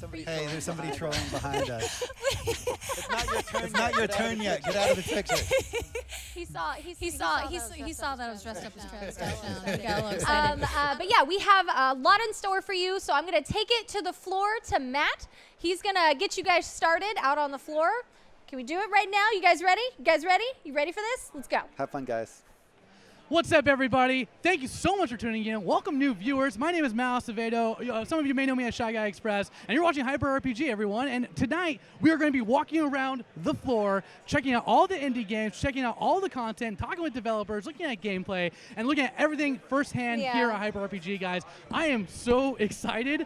Hey, there's somebody trolling behind us. It's not your turn. It's not your turn yet. Get out of the picture. He saw that I was dressed up as Travis Touchdown. Got a little excited. But yeah, we have a lot in store for you. So I'm gonna take it to the floor to Matt. He's gonna get you guys started out on the floor. Can we do it right now? You guys ready? You guys ready? You ready for this? Let's go. Have fun, guys. What's up, everybody? Thank you so much for tuning in. Welcome, new viewers. My name is Matt Acevedo. Some of you may know me as Shy Guy Express, and you're watching Hyper RPG, everyone. And tonight, we are going to be walking around the floor, checking out all the indie games, checking out all the content, talking with developers, looking at gameplay, and looking at everything firsthand here at Hyper RPG, guys. I am so excited.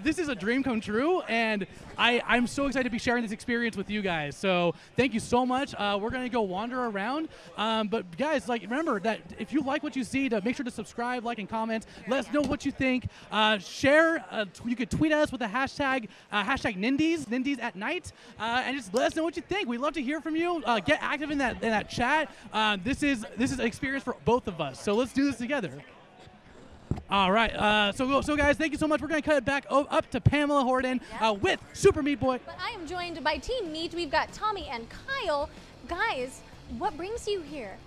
This is a dream come true, and I'm so excited to be sharing this experience with you guys. So thank you so much. We're going to go wander around. But guys, remember that if you like what you see, to make sure to subscribe, like, and comment. Let us know what you think. Share. You could tweet us with the hashtag Nindies, Nindies at night, and just let us know what you think. We'd love to hear from you. Get active in that chat. This is an experience for both of us. So let's do this together. All right, so guys, thank you so much. We're going to cut it back up to Pamela Horton with Super Meat Boy. But I am joined by Team Meat. We've got Tommy and Kyle. Guys, what brings you here?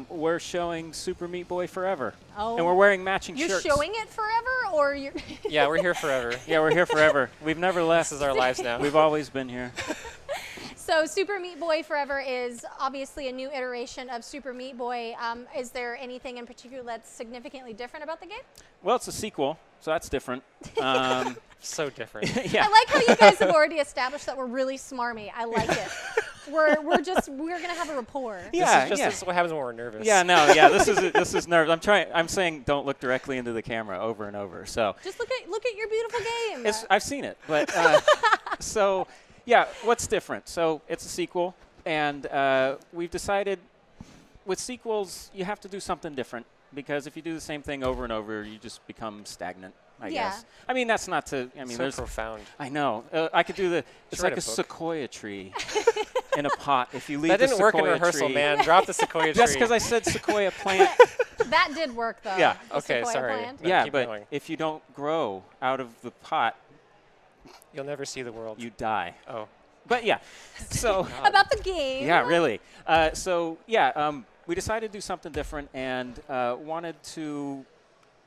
We're showing Super Meat Boy Forever. Oh. And we're wearing matching shirts. You're showing it forever, or you're... Yeah, we're here forever. Yeah, we're here forever. We've never left. This is our lives now. We've always been here. So Super Meat Boy Forever is obviously a new iteration of Super Meat Boy. Is there anything in particular that's significantly different about the game? Well, it's a sequel, so that's different. So different. Yeah. I like how you guys have already established that we're really smarmy. I like it. we're gonna have a rapport. Yeah, this is what happens when we're nervous. Yeah, no, yeah, this is nervous. I'm saying don't look directly into the camera over and over. So just look at your beautiful game. I've seen it, but so yeah, what's different? So it's a sequel, and we've decided with sequels you have to do something different, because if you do the same thing over and over, you just become stagnant. I guess. I mean, that's not to. I mean, so profound. I know. I could do the. It's like a sequoia tree in a pot. If you leave that the didn't work in rehearsal, tree, man. Drop the sequoia tree. Just because I said sequoia plant. That did work though. Yeah. Okay. Sorry. Yeah, but if you don't grow out of the pot, you'll never see the world. You die. Oh. But yeah. So. About the game. Yeah, really. So yeah, we decided to do something different and wanted to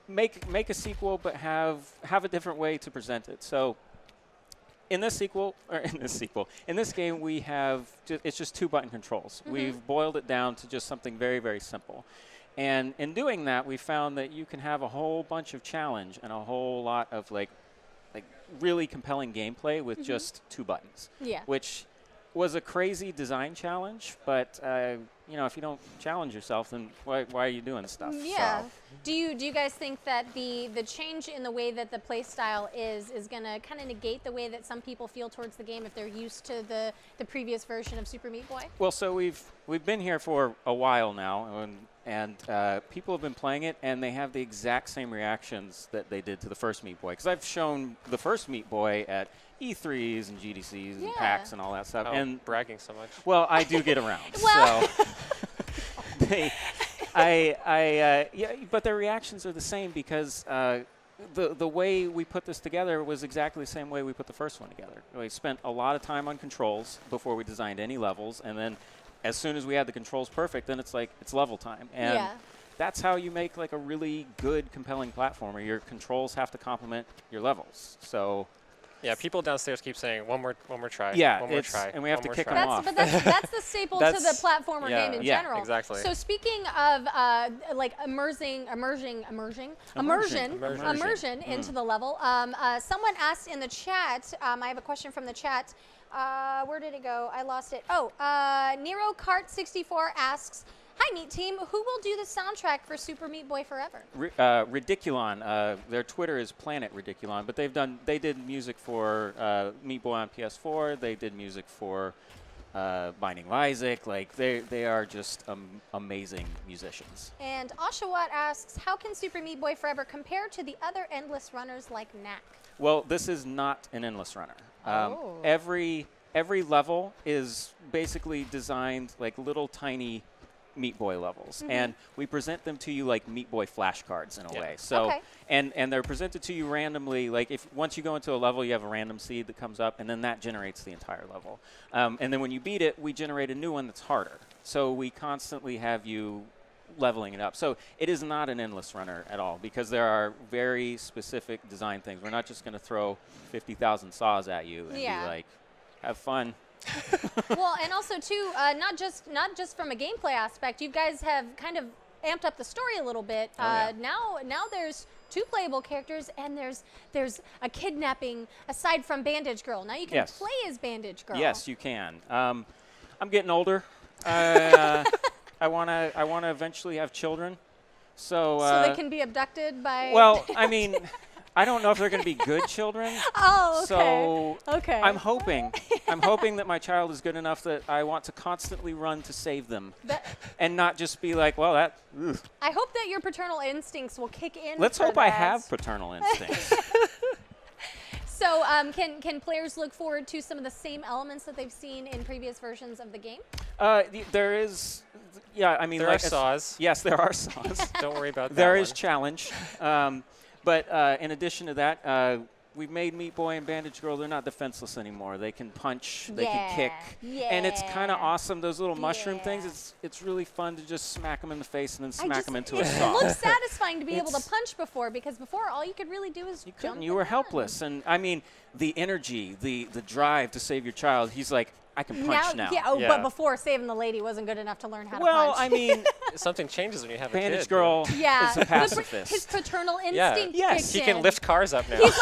make a sequel, but have a different way to present it. So in this game, we have it's just 2-button controls. Mm-hmm. We've boiled it down to just something very, very simple. And in doing that, we found that you can have a whole bunch of challenge and a whole lot of like really compelling gameplay with just 2 buttons. Yeah. Which was a crazy design challenge, but you know, if you don't challenge yourself, then why are you doing stuff? Yeah. So. Do you guys think that the change in the way that the play style is going to kind of negate the way that some people feel towards the game if they're used to the previous version of Super Meat Boy? Well, so we've been here for a while now, and people have been playing it, and they have the exact same reactions that they did to the first Meat Boy. Because I've shown the first Meat Boy at E3s and GDCs and PAX and all that stuff. Oh, and bragging so much. Well, I do get around. Well. So yeah, but their reactions are the same because the way we put this together was exactly the same way we put the first one together. We spent a lot of time on controls before we designed any levels, and then as soon as we had the controls perfect, then it's level time. And that's how you make like a really good, compelling platformer. Your controls have to complement your levels. So. Yeah, people downstairs keep saying one more try. Yeah, one more try, and we have to kick them off. But that's the staple to the platformer game in general. Exactly. So speaking of like immersion into the level, someone asked in the chat. I have a question from the chat. Where did it go? I lost it. Oh, Nero Kart 64 asks. Hi, Meat Team. Who will do the soundtrack for Super Meat Boy Forever? Ridiculon. Their Twitter is Planet Ridiculon, but they did music for Meat Boy on PS4. They did music for Binding of Isaac. Like they are just amazing musicians. And Oshawott asks, how can Super Meat Boy Forever compare to the other endless runners like Knack? Well, this is not an endless runner. Every level is basically designed like little tiny Meat Boy levels, and we present them to you like Meat Boy flashcards in a way. So, Okay. and they're presented to you randomly. Like if once you go into a level, you have a random seed that comes up, and then that generates the entire level. And then when you beat it, we generate a new one that's harder. So we constantly have you leveling it up. So it is not an endless runner at all because there are very specific design things. We're not just going to throw 50,000 saws at you and be like, have fun. Well, and also too, not just from a gameplay aspect, you guys have kind of amped up the story a little bit. Now there's 2 playable characters, and there's a kidnapping aside from Bandage Girl. Now you can play as Bandage Girl. Yes, you can. I'm getting older. I wanna eventually have children. So they can be abducted by. Well, I mean. I don't know if they're going to be good children. Oh, okay. So I'm hoping that my child is good enough that I want to constantly run to save them, and not just be like, well, that. Ugh. I hope that your paternal instincts will kick in. Let's hope I have paternal instincts. So, can players look forward to some of the same elements that they've seen in previous versions of the game? There is, yeah. I mean, there are saws. Yes, there are saws. Don't worry about that. There is challenge. But in addition to that, we've made Meat Boy and Bandage Girl, they're not defenseless anymore. They can punch, they can kick, and it's kind of awesome. Those little mushroom things, it's really fun to just smack them in the face and then smack them into a saw. It looks satisfying to be able to punch because before all you could really do is jump. You were helpless, and I mean, the energy, the drive to save your child, he's like, I can punch now. But before, saving the lady wasn't good enough to learn how to punch. Well, I mean, something changes when you have a Bandage kid. Girl is a pacifist. His paternal instinct Yes, he can lift cars up now. He's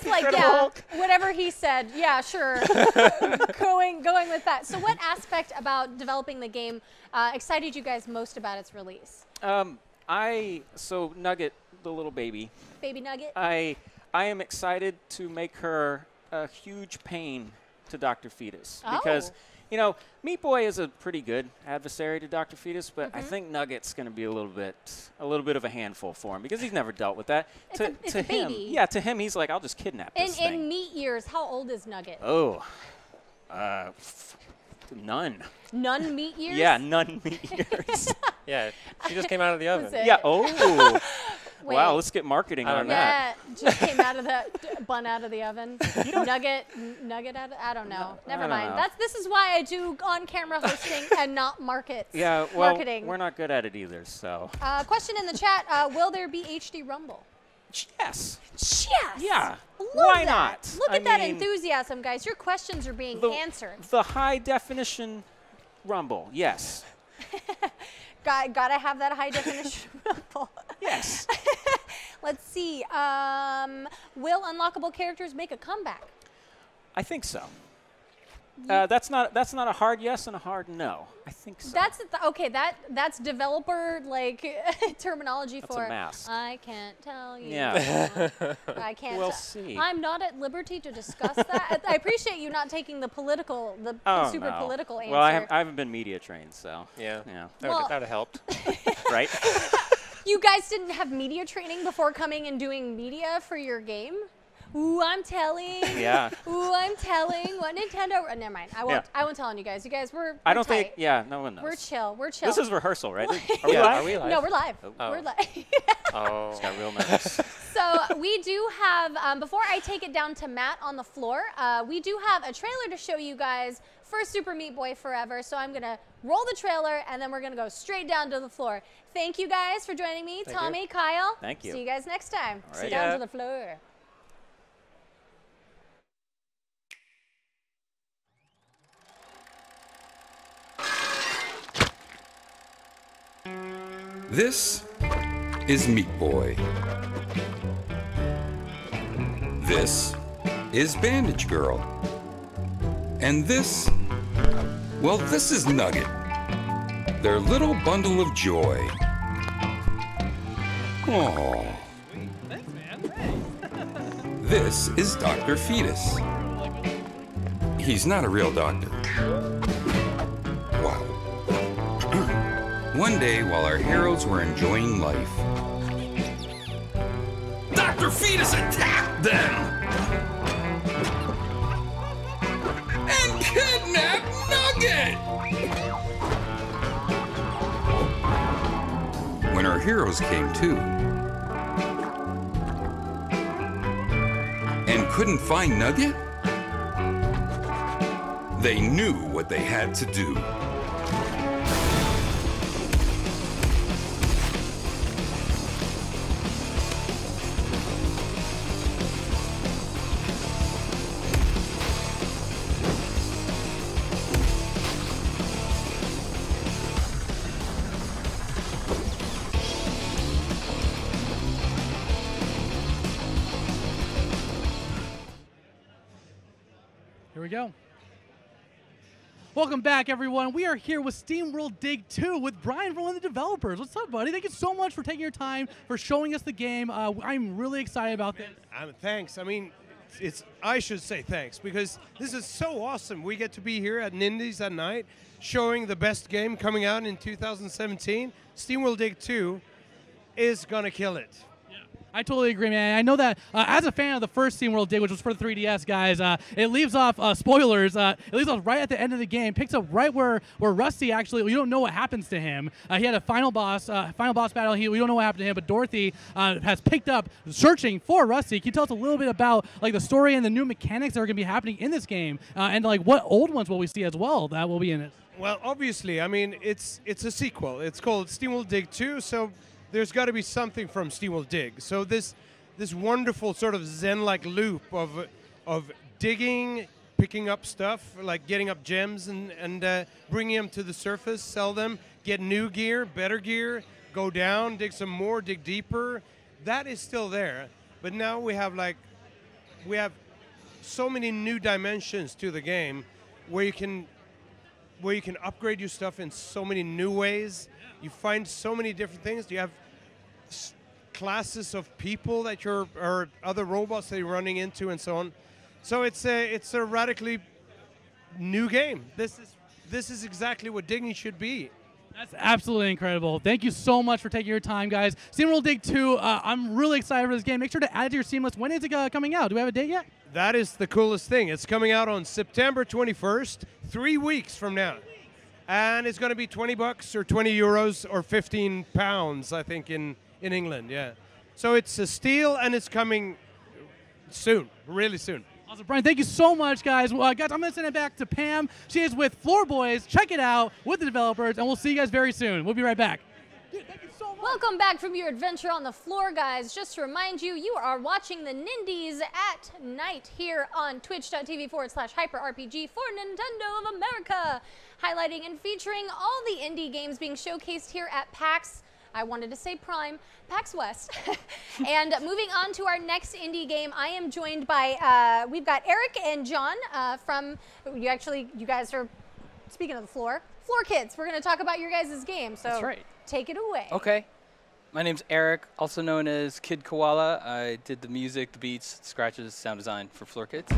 like whatever he said. Yeah, sure. going with that. So what aspect about developing the game excited you guys most about its release? So Nugget, the little baby. Baby Nugget? I am excited to make her a huge pain to Dr. Fetus because Meat Boy is a pretty good adversary to Dr. Fetus, but I think Nugget's going to be a little bit of a handful for him because he's never dealt with that. It's a baby. Yeah, to him he's like, I'll just kidnap this thing. In meat years, how old is Nugget? Oh, none. None meat years? Yeah, none meat years. Yeah, she just came out of the oven. Yeah. Oh. Wow, let's get marketing on that. Yeah, just came out of the bun out of the oven. Nugget out of, I don't know. Never mind. This is why I do on-camera hosting and not markets. Yeah, well, marketing. We're not good at it either, so. Question in the chat, will there be HD Rumble? Yes. Yes. Yeah. Why not? Look at that enthusiasm, guys. Your questions are being answered. The high definition Rumble, yes. Gotta have that high definition Rumble. Yes. Let's see. Will unlockable characters make a comeback? I think so. That's not a hard yes and a hard no. I think so. That's developer terminology that's for. A mask. I can't tell you. Yeah. I can't. We'll see. I'm not at liberty to discuss that. I appreciate you not taking the political answer. Well, I haven't been media trained, so. Yeah. That Well, would have helped. Right. You guys didn't have media training before coming and doing media for your game? Ooh, I'm telling. Yeah. Ooh, I'm telling. What Nintendo? Never mind. I won't. Yeah. I won't tell on you guys. You guys, we're I don't tight. think. Yeah, no one knows. We're chill. We're chill. This is rehearsal, right? Are we live? No, we're live. Oh. We're live. Oh. It's got real nervous. So we do have, before I take it down to Matt on the floor, we do have a trailer to show you guys for Super Meat Boy Forever. So I'm going to roll the trailer, and then we're going to go straight down to the floor. Thank you guys for joining me. Thank Tommy, you. Kyle. Thank you. See you guys next time. All right. Sit down to the floor. This is Meat Boy. This is Bandage Girl. And this, well, this is Nugget. Their little bundle of joy. Oh. Thanks, man. This is Dr. Fetus. He's not a real doctor. Wow. One day, while our heroes were enjoying life, Dr. Fetus attacked them and kidnapped Nugget. when our heroes came to and couldn't find Nugget, they knew what they had to do. Here we go. Welcome back, everyone. We are here with SteamWorld Dig 2 with Brian from one of the developers. What's up, buddy? Thank you so much for taking your time, for showing us the game. I'm really excited about this. Thanks. I mean, I should say thanks, because this is so awesome. We get to be here at Nindies at night, showing the best game coming out in 2017. SteamWorld Dig 2 is going to kill it. I totally agree, man. I know that as a fan of the first SteamWorld Dig, which was for the 3DS, guys, it leaves off, spoilers, it leaves off right at the end of the game, picks up right where Rusty actually, we don't know what happens to him. He had a final boss battle, we don't know what happened to him, but Dorothy has picked up searching for Rusty. Can you tell us a little bit about like the story and the new mechanics that are going to be happening in this game, and like what old ones will we see as well that will be in it? Well, obviously, I mean, it's a sequel. It's called SteamWorld Dig 2, so there's got to be something from SteamWorld Dig. So this wonderful sort of Zen-like loop of digging, picking up stuff, like getting up gems and bringing them to the surface, sell them, get new gear, better gear, go down, dig some more, dig deeper. That is still there. But now we have so many new dimensions to the game where you can upgrade your stuff in so many new ways. You find so many different things. You have classes of people that or other robots that you're running into and so on. So it's a radically new game. This is exactly what digging should be. That's absolutely incredible. Thank you so much for taking your time, guys. SteamWorld Dig 2, I'm really excited for this game. Make sure to add it to your Steam list. When is it coming out? Do we have a date yet? That is the coolest thing. It's coming out on September 21st, 3 weeks from now. And it's going to be $20 or 20 euros or 15 pounds, I think, in England, yeah. So it's a steal, and it's coming soon, really soon. Awesome, Brian, thank you so much, guys. Guys, I'm going to send it back to Pam. She is with Floor Boys. Check it out with the developers, and we'll see you guys very soon. We'll be right back. Dude, thank you so much. Welcome back from your adventure on the floor, guys. Just to remind you, you are watching the Nindies at night here on twitch.tv/hyperrpg for Nintendo of America, highlighting and featuring all the indie games being showcased here at PAX. I wanted to say Prime, PAX West. And moving on to our next indie game, I am joined by, we've got Eric and John from, you guys are, speaking of the floor kids. We're going to talk about your guys' game, so that's right. Take it away. Okay. My name's Eric, also known as Kid Koala. I did the music, the beats, scratches, sound design for Floor Kids.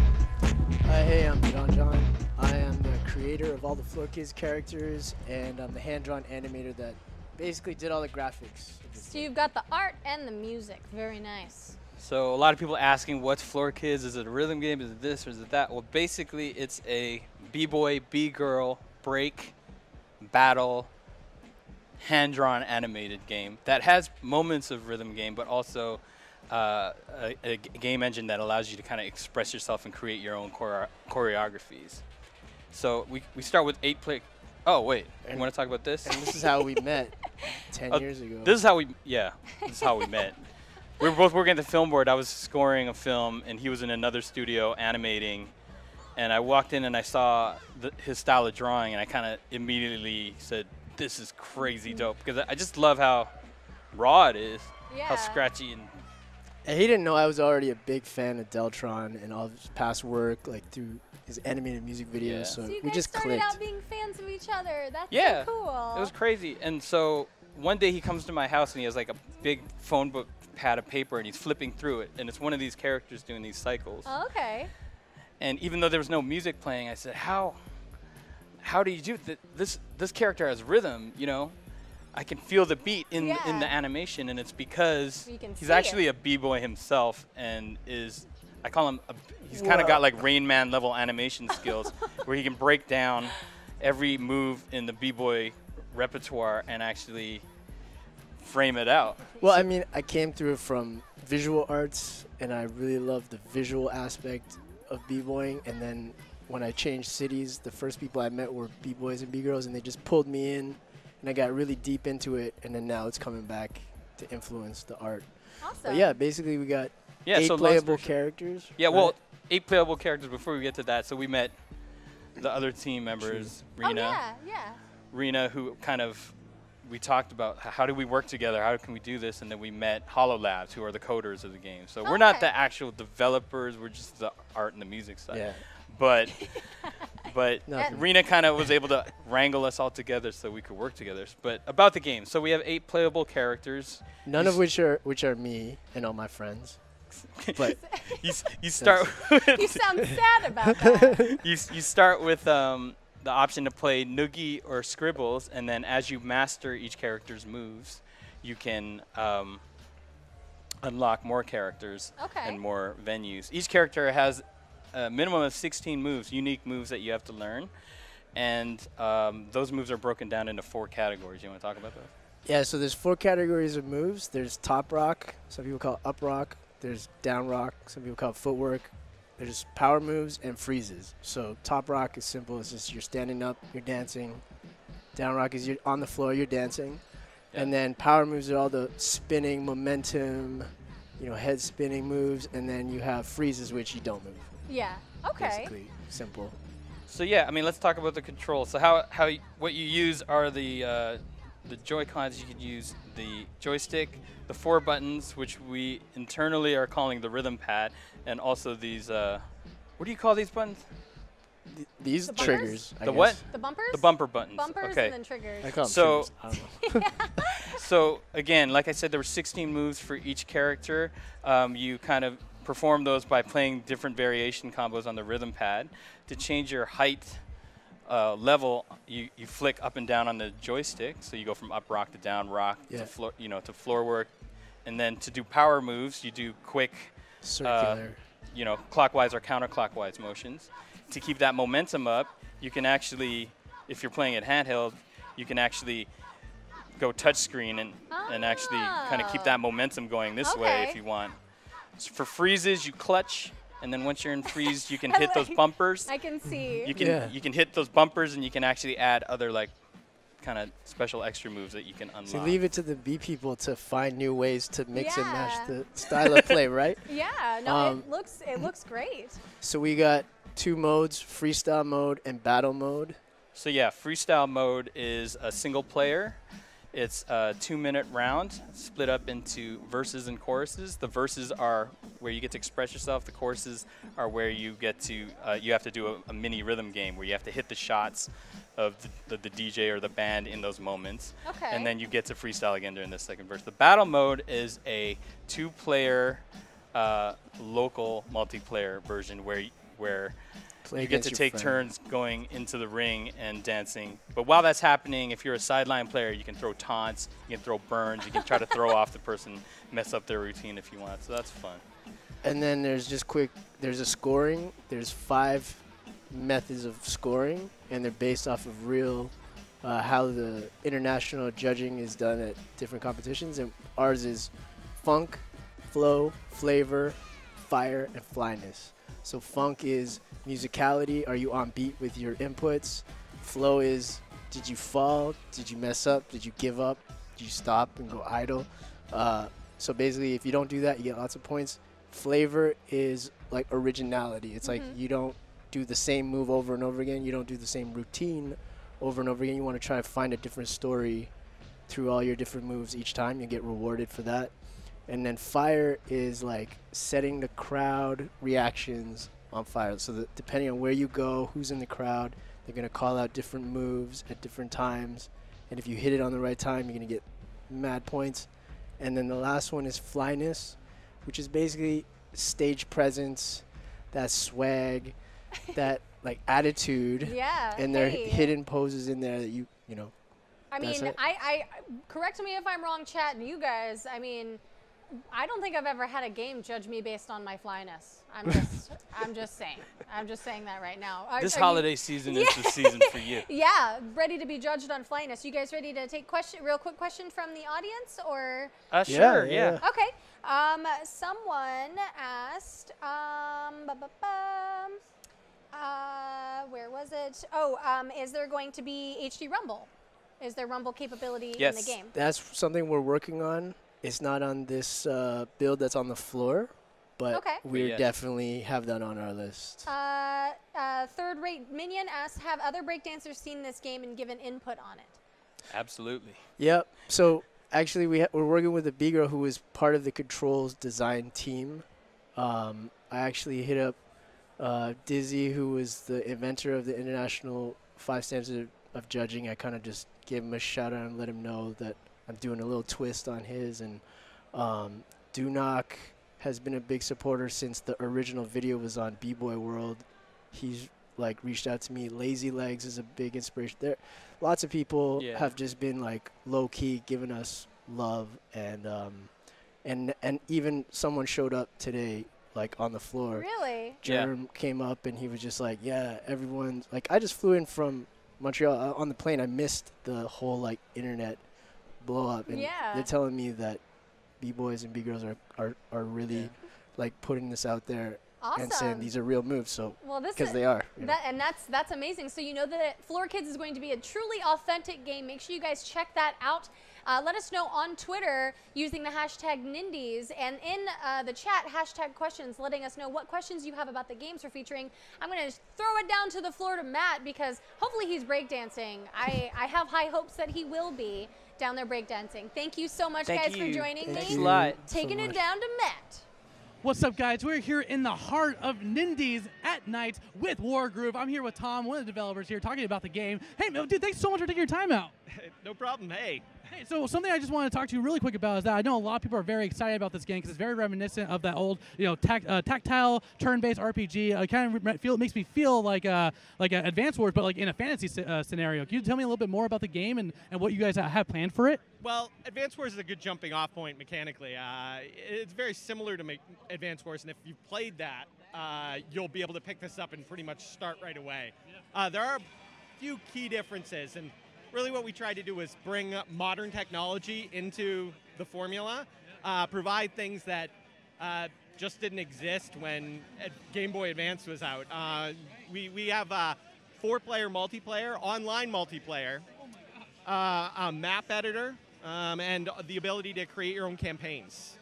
Hey, I'm John. I am the creator of all the Floor Kids characters, and I'm the hand-drawn animator that basically did all the graphics. So you've got the art and the music. Very nice. So a lot of people asking, what's Floor Kids? Is it a rhythm game? Is it this or is it that? Well, basically, it's a b-boy, b-girl, break, battle, hand-drawn animated game that has moments of rhythm game, but also a game engine that allows you to kind of express yourself and create your own choreographies. So we start with 8-player. Oh wait, you want to talk about this? And this is how we met 10 years ago. This is how we met. We were both working at the film board. I was scoring a film, and he was in another studio animating. And I walked in and I saw his style of drawing, and I kind of immediately said, "This is crazy dope," because I just love how raw it is, how scratchy And he didn't know I was already a big fan of Deltron and all of his past work, like through his animated music videos. Yeah. So you we guys just started clicked. out being fans of each other. That's yeah, so cool. It was crazy. And so one day he comes to my house and he has like a big phone book pad of paper and he's flipping through it, and it's one of these characters doing these cycles. Oh, okay. And even though there was no music playing, I said, how do you do this character has rhythm, you know? I can feel the beat in the animation, and it's because he's actually a b-boy himself, and I call him he's kind of got like Rain Man level animation skills where he can break down every move in the b-boy repertoire and actually frame it out. Well, I mean, I came through from visual arts, and I really love the visual aspect of b-boying. And then when I changed cities, the first people I met were b-boys and b-girls, and they just pulled me in, and I got really deep into it. And then now it's coming back to influence the art. Awesome. But yeah, basically we got Yeah, 8 so playable characters. Yeah, right? well, 8 playable characters. Before we get to that, so we met the other team members, Rena. Oh, yeah. Rena, who kind of, we talked about how do we work together, how can we do this, and then we met HoloLabs, who are the coders of the game. So we're not the actual developers, we're just the art and the music side. Yeah. But Nothing. Rena kind of was able to wrangle us all together so we could work together. But about the game, so we have 8 playable characters. None of which are me and all my friends. But you start. You sound sad about that. you start with the option to play Noogie or Scribbles, and then as you master each character's moves, you can unlock more characters and more venues. Each character has a minimum of 16 moves, unique moves that you have to learn, and those moves are broken down into 4 categories. You want to talk about those? Yeah, so there's 4 categories of moves. There's top rock, some people call it up rock. There's down rock, some people call it footwork. There's power moves and freezes. So top rock is simple. It's just you're standing up, you're dancing. Down rock is you're on the floor, you're dancing. Yeah. And then power moves are all the spinning, momentum, head spinning moves. And then you have freezes, which you don't move. Yeah. Okay. Basically, simple. So yeah, I mean, let's talk about the controls. So what you use are the Joy-Cons. You could use the joystick, the 4 buttons, which we internally are calling the rhythm pad, and also these, what do you call these buttons? These the triggers. The what? The bumpers? The bumper buttons. Bumpers okay. and then triggers. I call them so, triggers. I don't know. So again, like I said, there were 16 moves for each character. You kind of perform those by playing different variation combos on the rhythm pad. To change your height level, you flick up and down on the joystick, so you go from up rock to down rock to floor, to floor work, and then to do power moves, you do quick, circular, clockwise or counterclockwise motions. To keep that momentum up, you can actually, if you're playing it handheld, you can actually go touchscreen and actually kind of keep that momentum going this way if you want. So for freezes, you clutch. And then once you're in freeze, you can hit those bumpers. I can see. You can hit those bumpers, and you can actually add other kind of special extra moves that you can unlock. So leave it to the B people to find new ways to mix and match the style of play, right? Yeah. No, it looks great. So we got 2 modes: freestyle mode and battle mode. So yeah, freestyle mode is a single player. It's a 2-minute round split up into verses and choruses. The verses are where you get to express yourself. The choruses are where you get to, you have to do a mini rhythm game where you have to hit the shots of the DJ or the band in those moments. Okay. And then you get to freestyle again during the second verse. The battle mode is a 2-player local multiplayer version where you get to take turns going into the ring and dancing. But while that's happening, if you're a sideline player, you can throw taunts, you can throw burns, you can try to throw off the person, mess up their routine if you want. So that's fun. And then there's there's a scoring. There's 5 methods of scoring, and they're based off of real, how the international judging is done at different competitions. And ours is funk, flow, flavor, fire, and flyness. So funk is musicality. Are you on beat with your inputs? Flow is, did you fall? Did you mess up? Did you give up? Did you stop and go idle? So basically, if you don't do that, you get lots of points. Flavor is like originality. It's like you don't do the same move over and over again. You don't do the same routine over and over again. You want to try to find a different story through all your different moves each time. You get rewarded for that. And then fire is like setting the crowd reactions on fire. So that depending on where you go, who's in the crowd, they're going to call out different moves at different times. And if you hit it on the right time, you're going to get mad points. And then the last one is flyness, which is basically stage presence, that swag, that like attitude. Yeah. And there are hidden poses in there that you know. I mean, I correct me if I'm wrong, chat, and you guys. I mean, I don't think I've ever had a game judge me based on my flyness. I'm just saying. I'm just saying that right now. This holiday season is the season for you. Yeah, ready to be judged on flyness. You guys ready to take real quick question from the audience, or? Sure. Yeah. Okay. Someone asked. Where was it? Oh, is there going to be HD Rumble? Is there Rumble capability in the game? That's something we're working on. It's not on this build that's on the floor, but we definitely have that on our list. Third Rate Minion asks, have other breakdancers seen this game and given input on it? Absolutely. Yep. So actually, we're working with a B-girl who was part of the controls design team. I actually hit up Dizzy, who was the inventor of the International 5 Standards of Judging. I kind of just gave him a shout out and let him know that I'm doing a little twist on his. And Dunok has been a big supporter since the original video was on B-Boy World. He's like reached out to me. Lazy Legs is a big inspiration. There, lots of people have just been like low key giving us love, and even someone showed up today, like on the floor. Really? Jerem came up and he was just like, yeah, everyone's like, I just flew in from Montreal on the plane. I missed the whole like internet blow up, and they're telling me that B-boys and B-girls are really like putting this out there. Awesome. And saying these are real moves, so because they are. That's amazing. So you know that Floor Kids is going to be a truly authentic game. Make sure you guys check that out. Let us know on Twitter using the hashtag Nindies, and in the chat, hashtag questions, letting us know what questions you have about the games we're featuring. I'm going to throw it down to the floor to Matt, because hopefully he's breakdancing. I have high hopes that he will be down there breakdancing. Thank you so much, guys, for joining me. Thanks a lot. Taking it down to Matt. What's up, guys? We're here in the heart of Nindies at night with Wargroove. I'm here with Tom, one of the developers here, talking about the game. Hey, dude, thanks so much for taking your time out. No problem. Hey, so something I just want to talk to you really quick about is that I know a lot of people are very excited about this game because it's very reminiscent of that old, tactile turn-based RPG. It makes me feel like Advance Wars, but like in a fantasy scenario. Can you tell me a little bit more about the game and what you guys have planned for it? Well, Advance Wars is a good jumping-off point mechanically. It's very similar to Advance Wars, and if you've played that, you'll be able to pick this up and pretty much start right away. There are a few key differences, and really what we tried to do was bring modern technology into the formula, provide things that just didn't exist when Game Boy Advance was out. We have 4-player multiplayer, online multiplayer, a map editor, and the ability to create your own campaigns.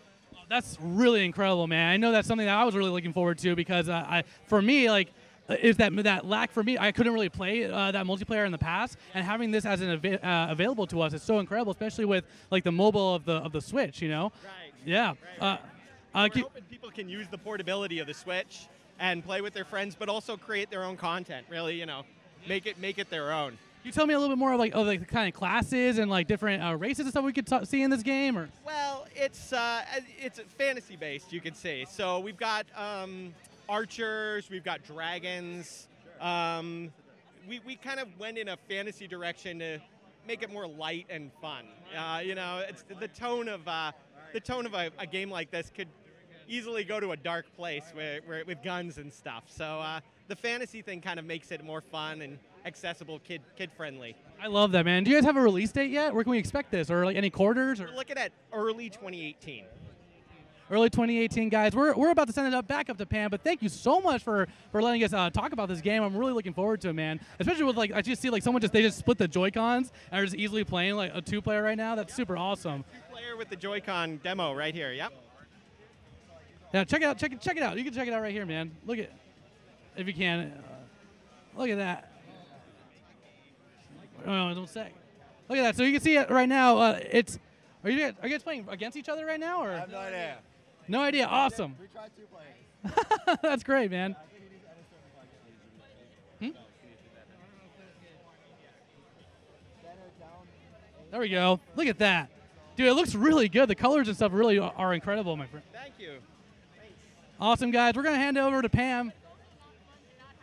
That's really incredible, man. I know that's something that I was really looking forward to because for me, like, is that lack for me. I couldn't really play that multiplayer in the past, and having this as an available to us is so incredible, especially with like the mobile of the Switch. You know. Right. Yeah. Right. We're hoping people can use the portability of the Switch and play with their friends, but also create their own content. Really, make it their own. Can you tell me a little bit more of the kind of classes and like different races and stuff we could see in this game, or? Well, it's fantasy based, you could say. So we've got archers, we've got dragons. We kind of went in a fantasy direction to make it more light and fun. It's the tone of a game like this could easily go to a dark place with guns and stuff. So the fantasy thing kind of makes it more fun and accessible, kid friendly. I love that, man. Do you guys have a release date yet? Where can we expect this, or like any quarters? Or? We're looking at early 2018. Early 2018, guys. We're about to send it back up to Pam, but thank you so much for letting us talk about this game. I'm really looking forward to it, man. Especially with I just see someone they just split the Joy-Cons and are just easily playing like a 2-player right now. That's super awesome. 2-player with the Joy-Con demo right here. Yep. Yeah, check it out. Check it out. You can check it out right here, man. Look at, if you can, look at that. Oh, don't say. Look at that. So you can see it right now. Are you guys playing against each other right now, or? I have no idea. No idea. Awesome. We tried 2 players. That's great, man. There we go. Look at that. Dude, it looks really good. The colors and stuff really are incredible, my friend. Thank you. Thanks. Awesome, guys. We're going to hand it over to Pam.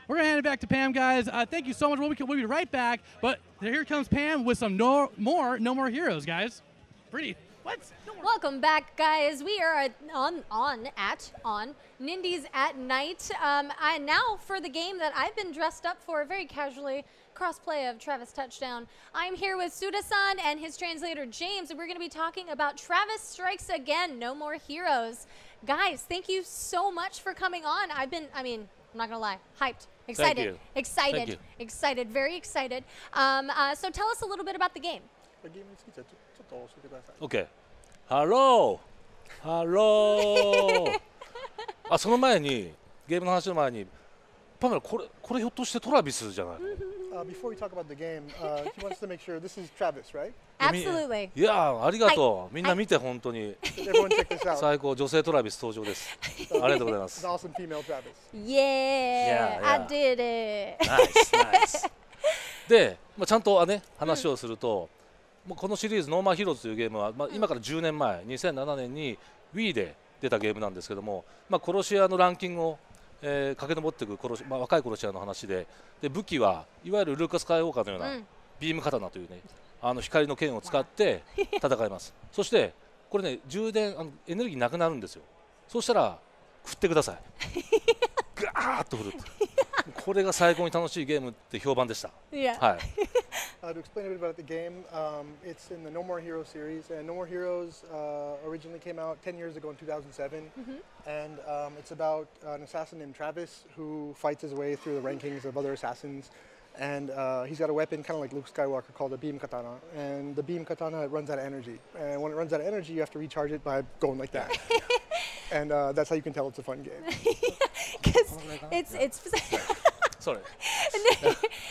We're going to hand it back to Pam, guys. Thank you so much. We'll be right back. But here comes Pam with some No More Heroes, guys. Pretty. What? Welcome back, guys. We are on Nindies at Night. And now for the game that I've been dressed up for very casually, crossplay of Travis Touchdown. I'm here with Suda-san and his translator James, and we're going to be talking about Travis Strikes Again, No More Heroes. Guys, thank you so much for coming on. I'm not going to lie, hyped, excited, excited, very excited. So tell us a little bit about the game. OK。ハロー。ハロー。あ、その前に、ゲームの話の前に、パメラ、これひょっとしてトラビスじゃない？Before we talk about the game, he wants to make sure this is Travis, right? Absolutely. いや、ありがとう。みんな見て、本当に。Everyone check this out. 最高、女性トラビス登場です。ありがとうございます。An awesome female Travis. Yeah, I did it. Nice. で、ちゃんとね、話をすると、このシリーズ、ノーマーヒーローズというゲームは、今から10年前、2007年に Wii で出たゲームなんですけども、殺し屋のランキングを駆け上っていく若い殺し屋の話で、武器はいわゆるルーカス・カイウォーカーのようなビーム刀というね、光の剣を使って戦います。そしてこれね、充電エネルギーなくなるんですよ。そうしたら振ってください。ガーッと振る。これが最高に楽しいゲームって評判でした。はい。To explain a bit about the game, it's in the No More Heroes series, and No More Heroes originally came out 10 years ago in 2007, and it's about an assassin named Travis who fights his way through the rankings of other assassins, and he's got a weapon kind of like Luke Skywalker called a beam katana, and the beam katana runs out of energy, and when it runs out of energy you have to recharge it by going like that, and that's how you can tell it's a fun game. Because it's Sorry.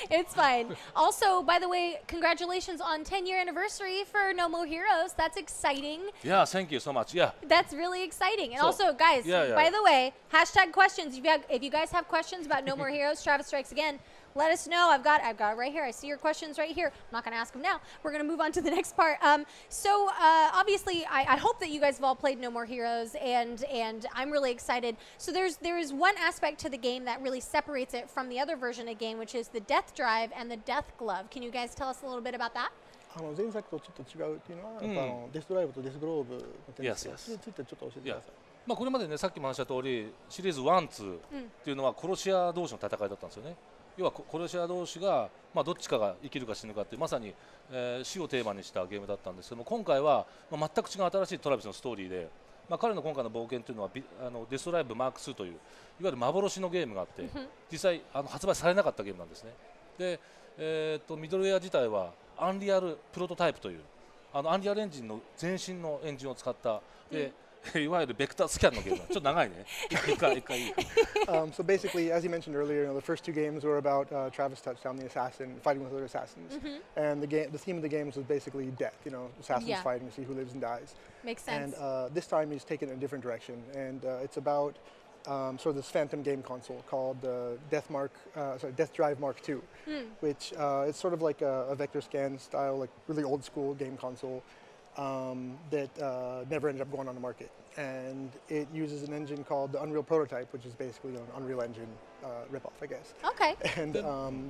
It's fine. Also, by the way, congratulations on 10-year anniversary for No More Heroes. That's exciting. Yeah, thank you so much. Yeah. That's really exciting. And also, guys, by the way, hashtag questions. If you guys have questions about No More Heroes, Travis Strikes Again, let us know. I've got it right here. I see your questions right here. I'm not going to ask them now. We're going to move on to the next part. So obviously, I hope that you guys have all played No More Heroes, and I'm really excited. So there is one aspect to the game that really separates it from the other version of the game, which is the Death Drive and the Death Glove. Can you guys tell us a little bit about that? 前作とちょっと違うっていうのは、デスドライブとデスグローブの点ですが、それについてちょっと教えてください。これまでね、さっきも話した通り、シリーズ1、2っていうのは殺し屋同士の戦いだったんですよね。要は殺し屋同士が、どっちかが生きるか死ぬかっていうまさに、死をテーマにしたゲームだったんですけども、今回は、全く違う新しいトラビスのストーリーで、彼の今回の冒険というのはデストライブマーク2といういわゆる幻のゲームがあって、実際発売されなかったゲームなんですね。で、ミドルウェア自体はアンリアルプロトタイプというアンリアルエンジンの前身のエンジンを使ったで、いわゆるベクタースキャンのゲーム。ちょっと長いね。一回いい。So basically, as you mentioned earlier, the first two games were about Travis Touchdown, the assassin, fighting with other assassins, and the theme of the games was basically death. Assassins fighting to see who lives and dies. Makes sense. And this time he's taken in a different direction, and it's about sort of this phantom game console called Death Drive Mark II, which it's sort of like a vector scan style, like really old school game console. That never ended up going on the market, and it uses an engine called the Unreal Prototype, which is basically an Unreal Engine ripoff, I guess. Okay. And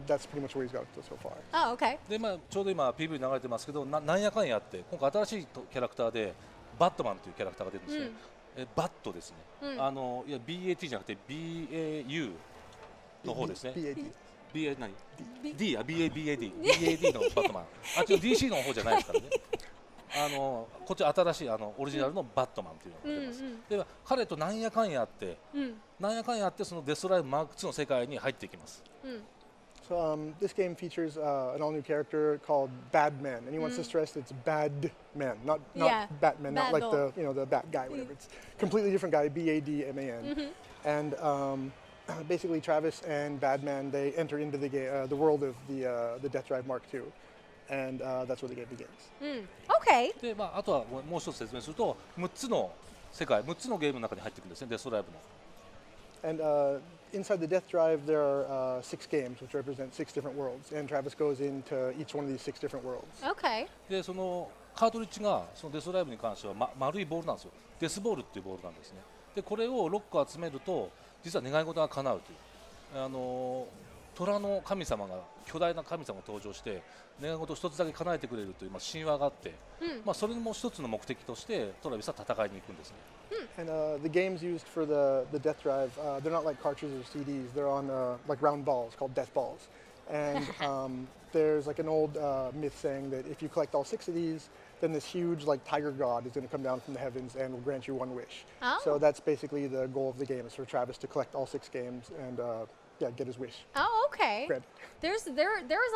that's pretty much where he's got to so far. Oh, okay. でちょうど今 PV 流れてますけど、なんやかんやって今回新しいキャラクターでバットマンというキャラクターが出るんですね。バットですね。いや BAT じゃなくて BAU の方ですね。BA 何 ？D や BAD のバットマン。DC の方じゃないですからね。こっち新しいオリジナルのバットマンというのが出ます。で彼となんやかんやってそのデストライブマーク2の世界に入っていきます。So this game features an all-new character called Badman, and he wants to stress it's Badman, not Batman, not like the Bat guy, whatever. It's a completely different guy, Badman. And basically, Travis and Badman they enter into the world of the Death Drive Mark II. And that's where the game begins. Okay. であとはもう一つ説明すると6つの世界6つのゲームの中に入ってくるんですね、デストライブの。And inside the Death Drive there are 6 games which represent 6 different worlds, and Travis goes into each one of these 6 different worlds. Okay. でそのカートリッジがそのデストライブに関しては、丸いボールなんですよ。デスボールっていうボールなんですね。でこれを6個集めると実は願い事が叶うという。虎の神様が巨大な神様が登場して願い事を一つだけ叶えてくれるという、神話があって、それも一つの目的としてトラビスは戦いに行くんですね。And the games used for the death drive, they're not like cartridges or CDs. They're on like round balls called death balls. And there's like an old myth saying that if you collect all 6 of these, then this huge like tiger god is going to come down from the heavens and will grant you 1 wish. Oh. So that's basically the goal of the game, is for Travis to collect all 6 games and get his wish. Oh, okay. Granted. There is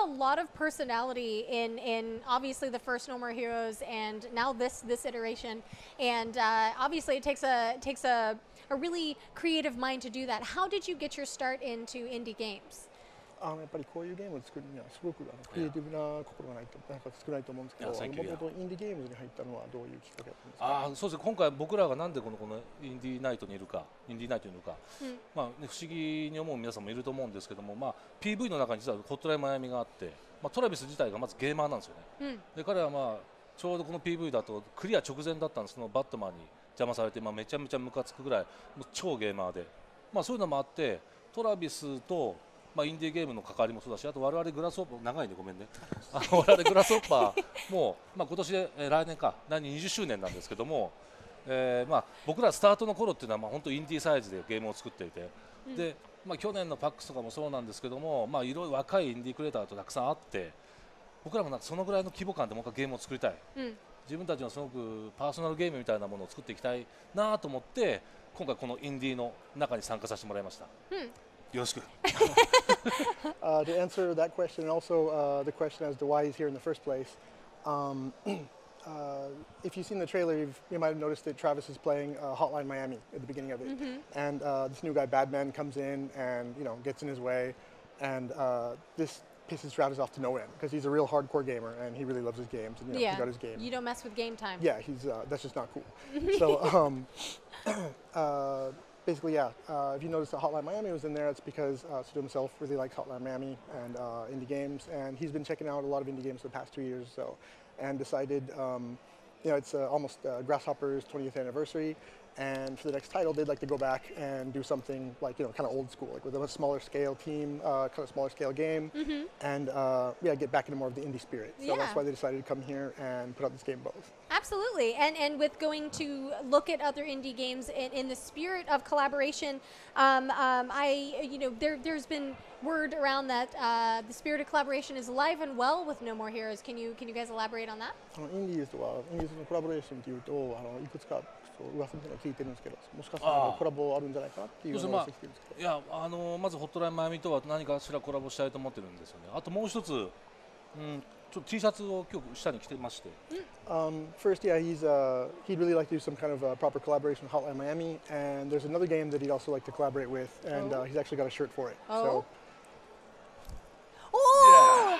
a lot of personality in obviously the first No More Heroes and now this iteration, and obviously it takes a really creative mind to do that. How did you get your start into indie games? やっぱりこういうゲームを作るにはすごくクリエイティブな心がないとなんか作れないと思うんですけど、もともとインディーゲームズに入ったのはどういうきっかけだったんですか？そうですね。今回僕らがなんでこのインディーナイトにいるか、不思議に思う皆さんもいると思うんですけども、PV の中に実はホットラインマイアミがあって、トラビス自体がまずゲーマーなんですよね。で彼はちょうどこの PV だとクリア直前だったんですけど、バットマンに邪魔されてめちゃめちゃムカつくぐらいもう超ゲーマーで、そういうのもあってトラビスとインディーゲームの関わりもそうだし、あと我々グラスオーパー長いんでごめんね我々グラスオーパーも今年で来年か20周年なんですけども、僕らスタートの頃っていうのは本当インディーサイズでゲームを作っていて、で去年の PAX とかもそうなんですけども、いろいろ若いインディークリエイターとたくさんあって、僕らもそのぐらいの規模感でもう一回ゲームを作りたい、自分たちのすごくパーソナルゲームみたいなものを作っていきたいなと思って、今回このインディーの中に参加させてもらいました。よろしく。To answer that question, and also the question as to why he's here in the first place, if you've seen the trailer, you might have noticed that Travis is playing Hotline Miami at the beginning of it, and this new guy Badman comes in and gets in his way, and this pisses Travis off to no end because he's a real hardcore gamer and he really loves his games. And, he got his game. You don't mess with game time. Yeah, that's just not cool. So basically, if you notice that Hotline Miami was in there, it's because Sudo himself really likes Hotline Miami and indie games, and he's been checking out a lot of indie games for the past 2 years or so, and decided, it's almost Grasshopper's 20th anniversary, and for the next title, they'd like to go back and do something like, kind of old school, like with a smaller scale team, kind of smaller scale game, and get back into more of the indie spirit. So that's why they decided to come here and put out this game both. Absolutely, and with going to look at other indie games in the spirit of collaboration, there's been word around that the spirit of collaboration is alive and well with No More Heroes. Can you guys elaborate on that? インディーズのコラボレーションというといくつか噂みたいなの聞いてるんですけど、もしかしたらコラボあるんじゃないかなっていうのを聞いてるんですけど。まずホットラインマイアミとは何かしらコラボしたいと思ってるんですよね。あともう一つ、ちょっと T シャツを今日下に着てまして。First, he'd really like to do some kind of proper collaboration with Hotline Miami, and there's another game that he'd also like to collaborate with, and he's actually got a shirt for it. So. Oh!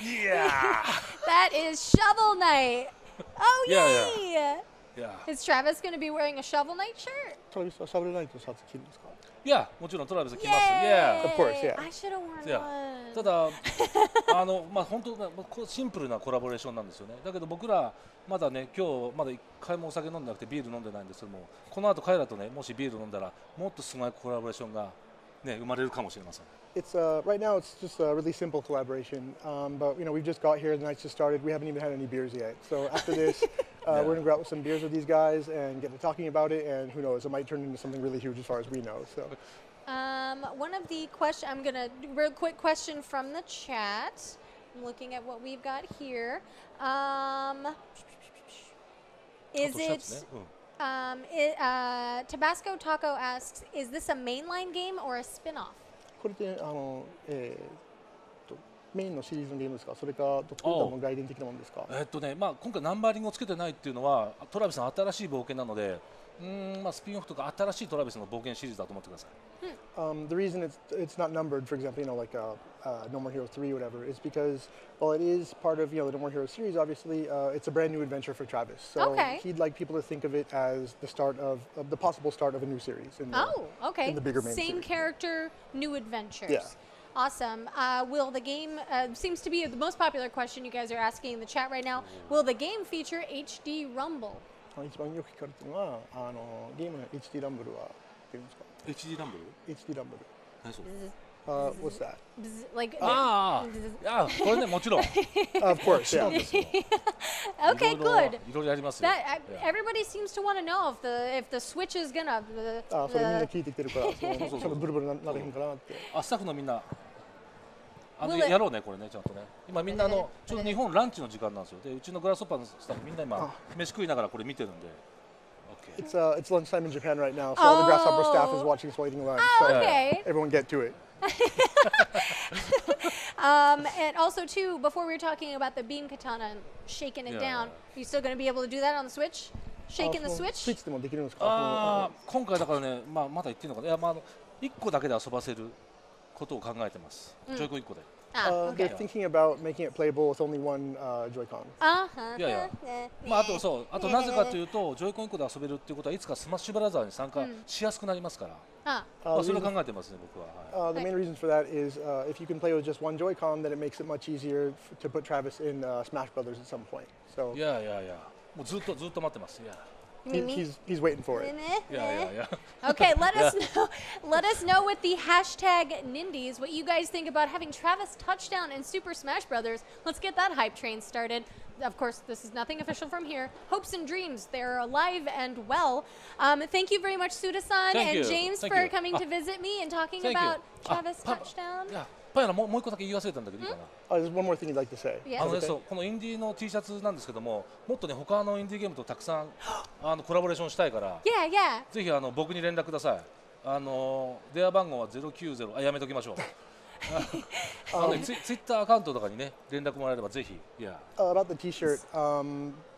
Yeah! That is Shovel Knight. Oh, yay! Yeah. Is Travis going to be wearing a Shovel Knight shirt? Travis はシャベルナイトのシャツ着るんですか？もちろんトラビス着ます。Of course, yeah. I should have worn one. ただ本当シンプルなコラボレーションなんですよね。だけど僕らまだね、今日まだ1回もお酒飲んでなくてビール飲んでないんですけども、この後彼らとね、もしビール飲んだらもっとすごいコラボレーションがね生まれるかもしれません。It's right now it's just a really simple collaboration, but we've just got here. The night's just started. We haven't even had any beers yet. So after this, we're gonna go out with some beers with these guys and get to talking about it. And who knows, it might turn into something really huge as far as we know. So. One of the questions, I'm gonna real quick question from the chat. I'm looking at what we've got here. Tabasco Taco asks, is this a mainline game or a spin-off? これってメインのシリーズのゲームですか？それかどこかの外伝的なものですか？今回ナンバリングをつけてないっていうのはトラビスの新しい冒険なので、スピンオフとか新しいトラビスの冒険シリーズだと思ってください。The reason it's not numbered, for example, like No More Heroes 3 or whatever, is because while it is part of the No More Heroes series, obviously it's a brand new adventure for Travis. So he'd like people to think of it as the start of the possible start of a new series. In the bigger main Same series. character, new adventures. Yeah. Awesome. Will the game seems to be the most popular question you guys are asking in the chat right now? Will the game feature HD Rumble? 一番よく聞かれてるのはゲームの HD ランブルはっていうんですか？ HD ランブル？ HD ランブル。何それ？ What's that? Like. これねもちろん。Of course, yeah. Okay, good. いろいろやりますよ。 That everybody seems to want to know if the Switch is gonna. それみんな聞いてきてるから、そのブルブルなれへんかなって。スタッフのみんな。やろうねこれねちゃんとね。今みんなちょうど日本ランチの時間なんですよ。でうちのグラスホッパーのスタッフみんな今飯食いながらこれ見てるんで。It's lunchtime in Japan right now, so all the Grasshopper staff is watching Slating Lunch. So everyone get to it. And also too, before we were talking about the beam katana and shaking it down, are you still going to be able to do that on the Switch? Shaking the Switch? スイッチでもできるんですか？今回だからね、まだ言ってるのかな。いや1個だけで遊ばせることを考えてます。ジョイコン1個で。They're thinking about making it playable with only one Joy-Con. いやいや。あとなぜかというと、ジョイコン1個で遊べるっていうことはいつかスマッシュブラザーに参加しやすくなりますから。それを考えてますね僕は。The main reason for that is if you can play with just one Joy-Con, then it makes it much easier to put Travis in Smash Brothers at some point. So. いや。もうずっと待ってます。いや。He's waiting for it. Yeah. Okay, let us know with the hashtag Nindies what you guys think about having Travis touchdown in Super Smash Brothers. Let's get that hype train started. Of course, this is nothing official from here. Hopes and dreams, they're alive and well. Thank you very much, Suda-san and James for coming to visit me and talking about Travis touchdown. パヤラもう一個だけ言い忘れたんだけどいいかな。There's one more thing you'd like to say. このインディーの T シャツなんですけども、もっとね他のインディーゲームとたくさんコラボレーションしたいから、ぜひ僕に連絡ください。電話番号は090。やめときましょう。ツイッターアカウントとかにね連絡もらえればぜひ。About the T-shirt,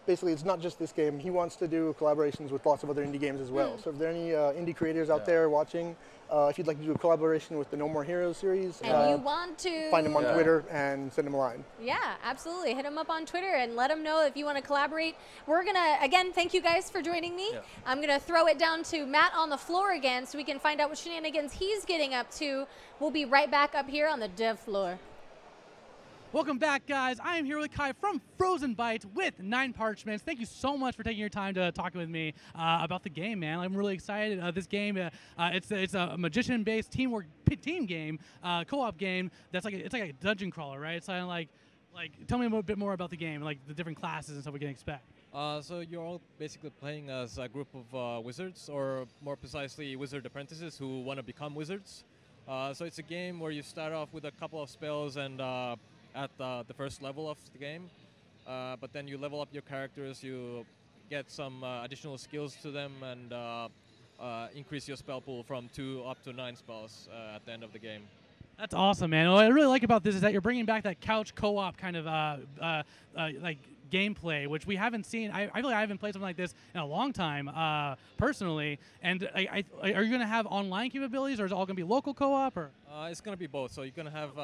basically it's not just this game. He wants to do collaborations with lots of other indie games as well. So if there are any indie creators out there watching, if you'd like to do a collaboration with the No More Heroes series, and you want to find him on Twitter and send him a line. Yeah, absolutely. Hit him up on Twitter and let him know if you want to collaborate. We're gonna again thank you guys for joining me. I'm gonna throw it down to Matt on the floor again so we can find out what shenanigans he's getting up to. We'll be right back up here on the dev floor. Welcome back, guys. I am here with Kai from Frozen Bytes with 9 Parchments. Thank you so much for taking your time to talk with me about the game, man. I'm really excited. This game, it's a magician-based team game, co-op game. It's like a dungeon crawler, right? It's kind of like tell me a bit more about the game, like the different classes and stuff we can expect. So you're all basically playing as a group of wizards, or more precisely, wizard apprentices who want to become wizards. So it's a game where you start off with a couple of spells and at the first level of the game, but then you level up your characters, you get some additional skills to them, and increase your spell pool from 2 up to 9 spells at the end of the game. That's awesome, man. What I really like about this is that you're bringing back that couch co-op kind of like gameplay, which we haven't seen. I feel like I haven't played something like this in a long time, personally. And are you going to have online capabilities, or is it all going to be local co-op? Or it's going to be both. So you can have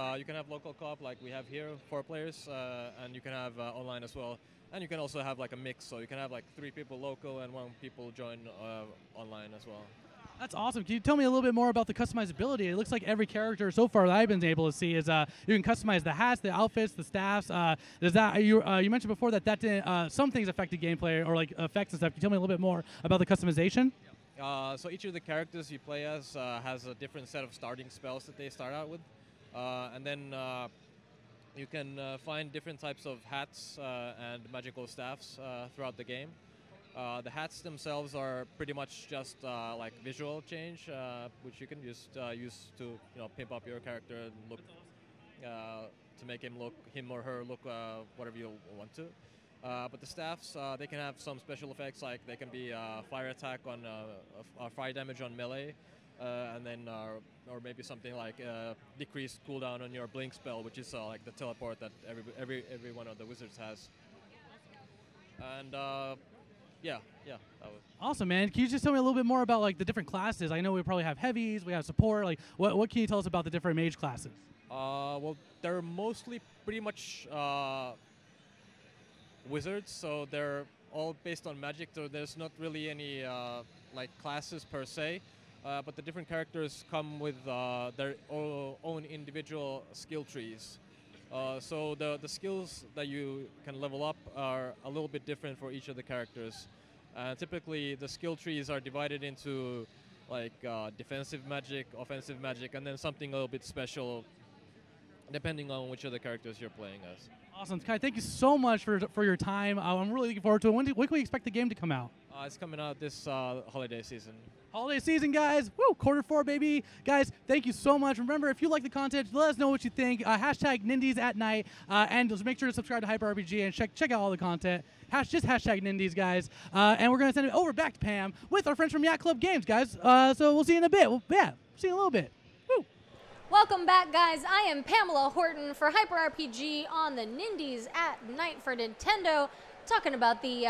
local co-op like we have here, 4 players, and you can have online as well. And you can also have like a mix. So you can have like 3 people local and 1 people join online as well. That's awesome. Can you tell me a little bit more about the customizability? It looks like every character so far that I've been able to see is you can customize the hats, the outfits, the staffs. Does that you mentioned before that didn't, some things affected gameplay or like effects and stuff. Can you tell me a little bit more about the customization? So each of the characters you play as has a different set of starting spells that they start out with, and then you can find different types of hats and magical staffs throughout the game. The hats themselves are pretty much just like visual change, which you can just use to pimp up your character and look to make him or her look whatever you want to. But the staffs, they can have some special effects, like they can be fire attack on fire damage on melee, and then or maybe something like decreased cooldown on your blink spell, which is like the teleport that every one of the wizards has. And yeah. Awesome, man. Can you just tell me a little bit more about like the different classes? I know we probably have heavies, we have support. Like, what can you tell us about the different mage classes? Well, they're mostly pretty much wizards, so they're all based on magic. So there's not really any like classes per se, but the different characters come with their own individual skill trees. So the skills that you can level up are a little bit different for each of the characters. Typically, the skill trees are divided into like defensive magic, offensive magic, and then something a little bit special depending on which of the characters you're playing as. Awesome. Kai, thank you so much for your time. I'm really looking forward to it. When can we expect the game to come out? It's coming out this holiday season. Holiday season, guys. Woo, Q4, baby. Guys, thank you so much. Remember, if you like the content, let us know what you think. Hashtag Nindies at night. And just make sure to subscribe to Hyper RPG and check out all the content. Just hashtag Nindies, guys. And we're going to send it over back to Pam with our friends from Yacht Club Games, guys. So we'll see you in a bit. See you in a little bit. Woo. Welcome back, guys. I am Pamela Horton for Hyper RPG on the Nindies at night for Nintendo. Talking about the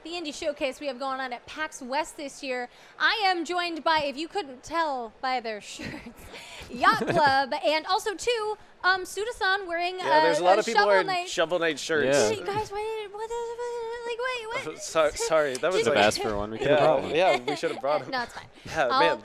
indie showcase we have going on at PAX West this year. I am joined by, if you couldn't tell by their shirts, Yacht Club, and also too, Suda-san wearing there's a lot of people wearing Knight. Shovel Knight shirts. Yeah. Guys, wait. Sorry, that was like, asked for one. We could have brought one. Yeah, we should have brought him. No, it's fine. Yeah, man.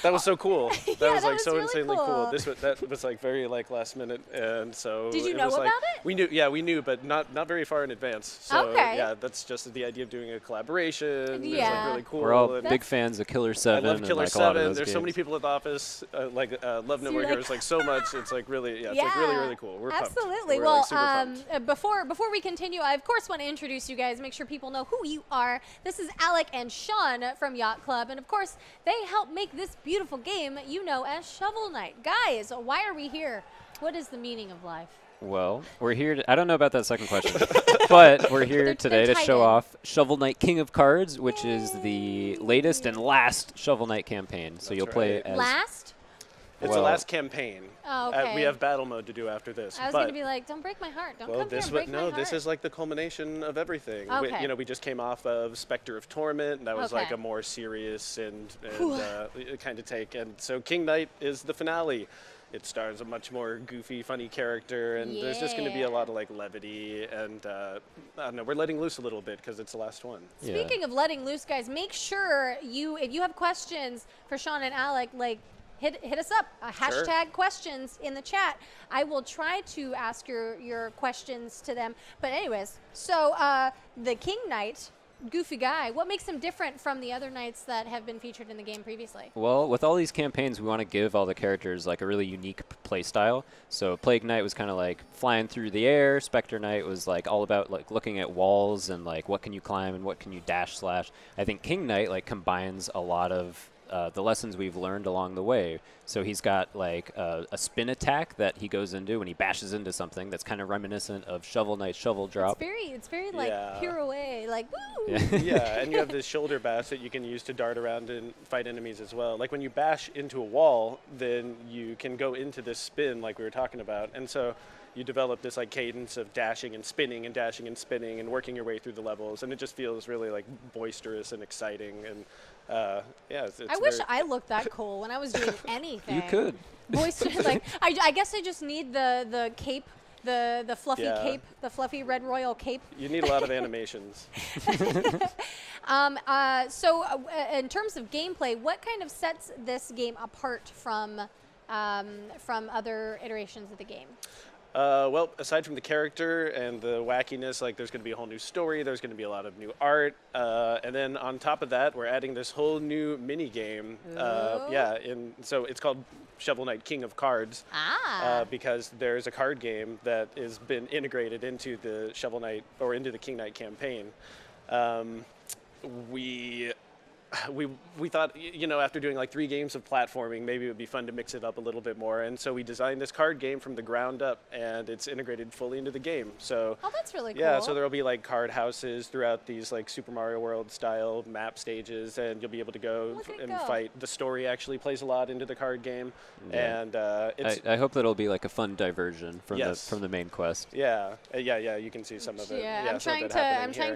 That was so cool. That was like so really insanely cool. That was like very like last minute, and so did you it know was about like, it? We knew, we knew, but not very far in advance. So okay. Yeah, that's just the idea of doing a collaboration. Yeah, it's like really cool. We're all big fans of Killer 7. I love Killer and, 7. There's games. so many people at the office love No More Heroes like so much. It's like really, it's like really cool. We're absolutely. pumped. We're, well, like, super pumped. before we continue, I of course want to introduce you guys, make sure people know who you are. This is Alec and Sean from Yacht Club, and of course they help make this beautiful game you know as Shovel Knight. Guys, why are we here? What is the meaning of life? Well, we're here I don't know about that second question, but we're here today to show off Shovel Knight King of Cards, which is the latest and last Shovel Knight campaign. So you'll play as... Last? It's the last campaign. Oh, okay. We have battle mode to do after this. I was going to be like, don't break my heart. Don't come here and break my heart. This is like the culmination of everything. Okay. We just came off of Spectre of Torment, and that was like a more serious and kind of take. And so King Knight is the finale. It stars a much more goofy, funny character, and there's just going to be a lot of like levity, and I don't know, we're letting loose a little bit because it's the last one. Speaking of letting loose, guys, make sure if you have questions for Sean and Alec, like hit us up. Hashtag questions in the chat. I will try to ask your questions to them. But anyways, so the King Knight, goofy guy, what makes him different from the other knights that have been featured in the game previously? Well, with all these campaigns, we want to give all the characters like a really unique play style. So Plague Knight was kind of like flying through the air. Spectre Knight was like all about like looking at walls and like what can you climb and what can you dash slash. I think King Knight like combines a lot of the lessons we've learned along the way. So he's got like a spin attack that he goes into when he bashes into something that's kind of reminiscent of Shovel Knight Shovel Drop. It's very like pirouette, like woo! Yeah, and you have this shoulder bash that you can use to dart around and fight enemies as well. Like when you bash into a wall, then you can go into this spin like we were talking about. And so you develop this like cadence of dashing and spinning and dashing and spinning and working your way through the levels, and it just feels really like boisterous and exciting. And it's I wish I looked that cool when I was doing anything. You could. Boisterous, like I guess I just need the cape, the fluffy cape, the fluffy red royal cape. You need a lot of animations. So in terms of gameplay, what kind of sets this game apart from other iterations of the game? Well, aside from the character and the wackiness, like there's going to be a whole new story, there's going to be a lot of new art, and then on top of that, we're adding this whole new mini game. So it's called Shovel Knight King of Cards, because there's a card game that has been integrated into the Shovel Knight or into the King Knight campaign. We thought, after doing like 3 games of platforming, maybe it would be fun to mix it up a little bit more. And so we designed this card game from the ground up, and it's integrated fully into the game. So that's really cool. Yeah, so there'll be like card houses throughout these like Super Mario World style map stages, and you'll be able to go and fight. The story actually plays a lot into the card game. Yeah. And it's I hope that it'll be like a fun diversion from the main quest. Yeah, you can see some of it. Yeah, I'm trying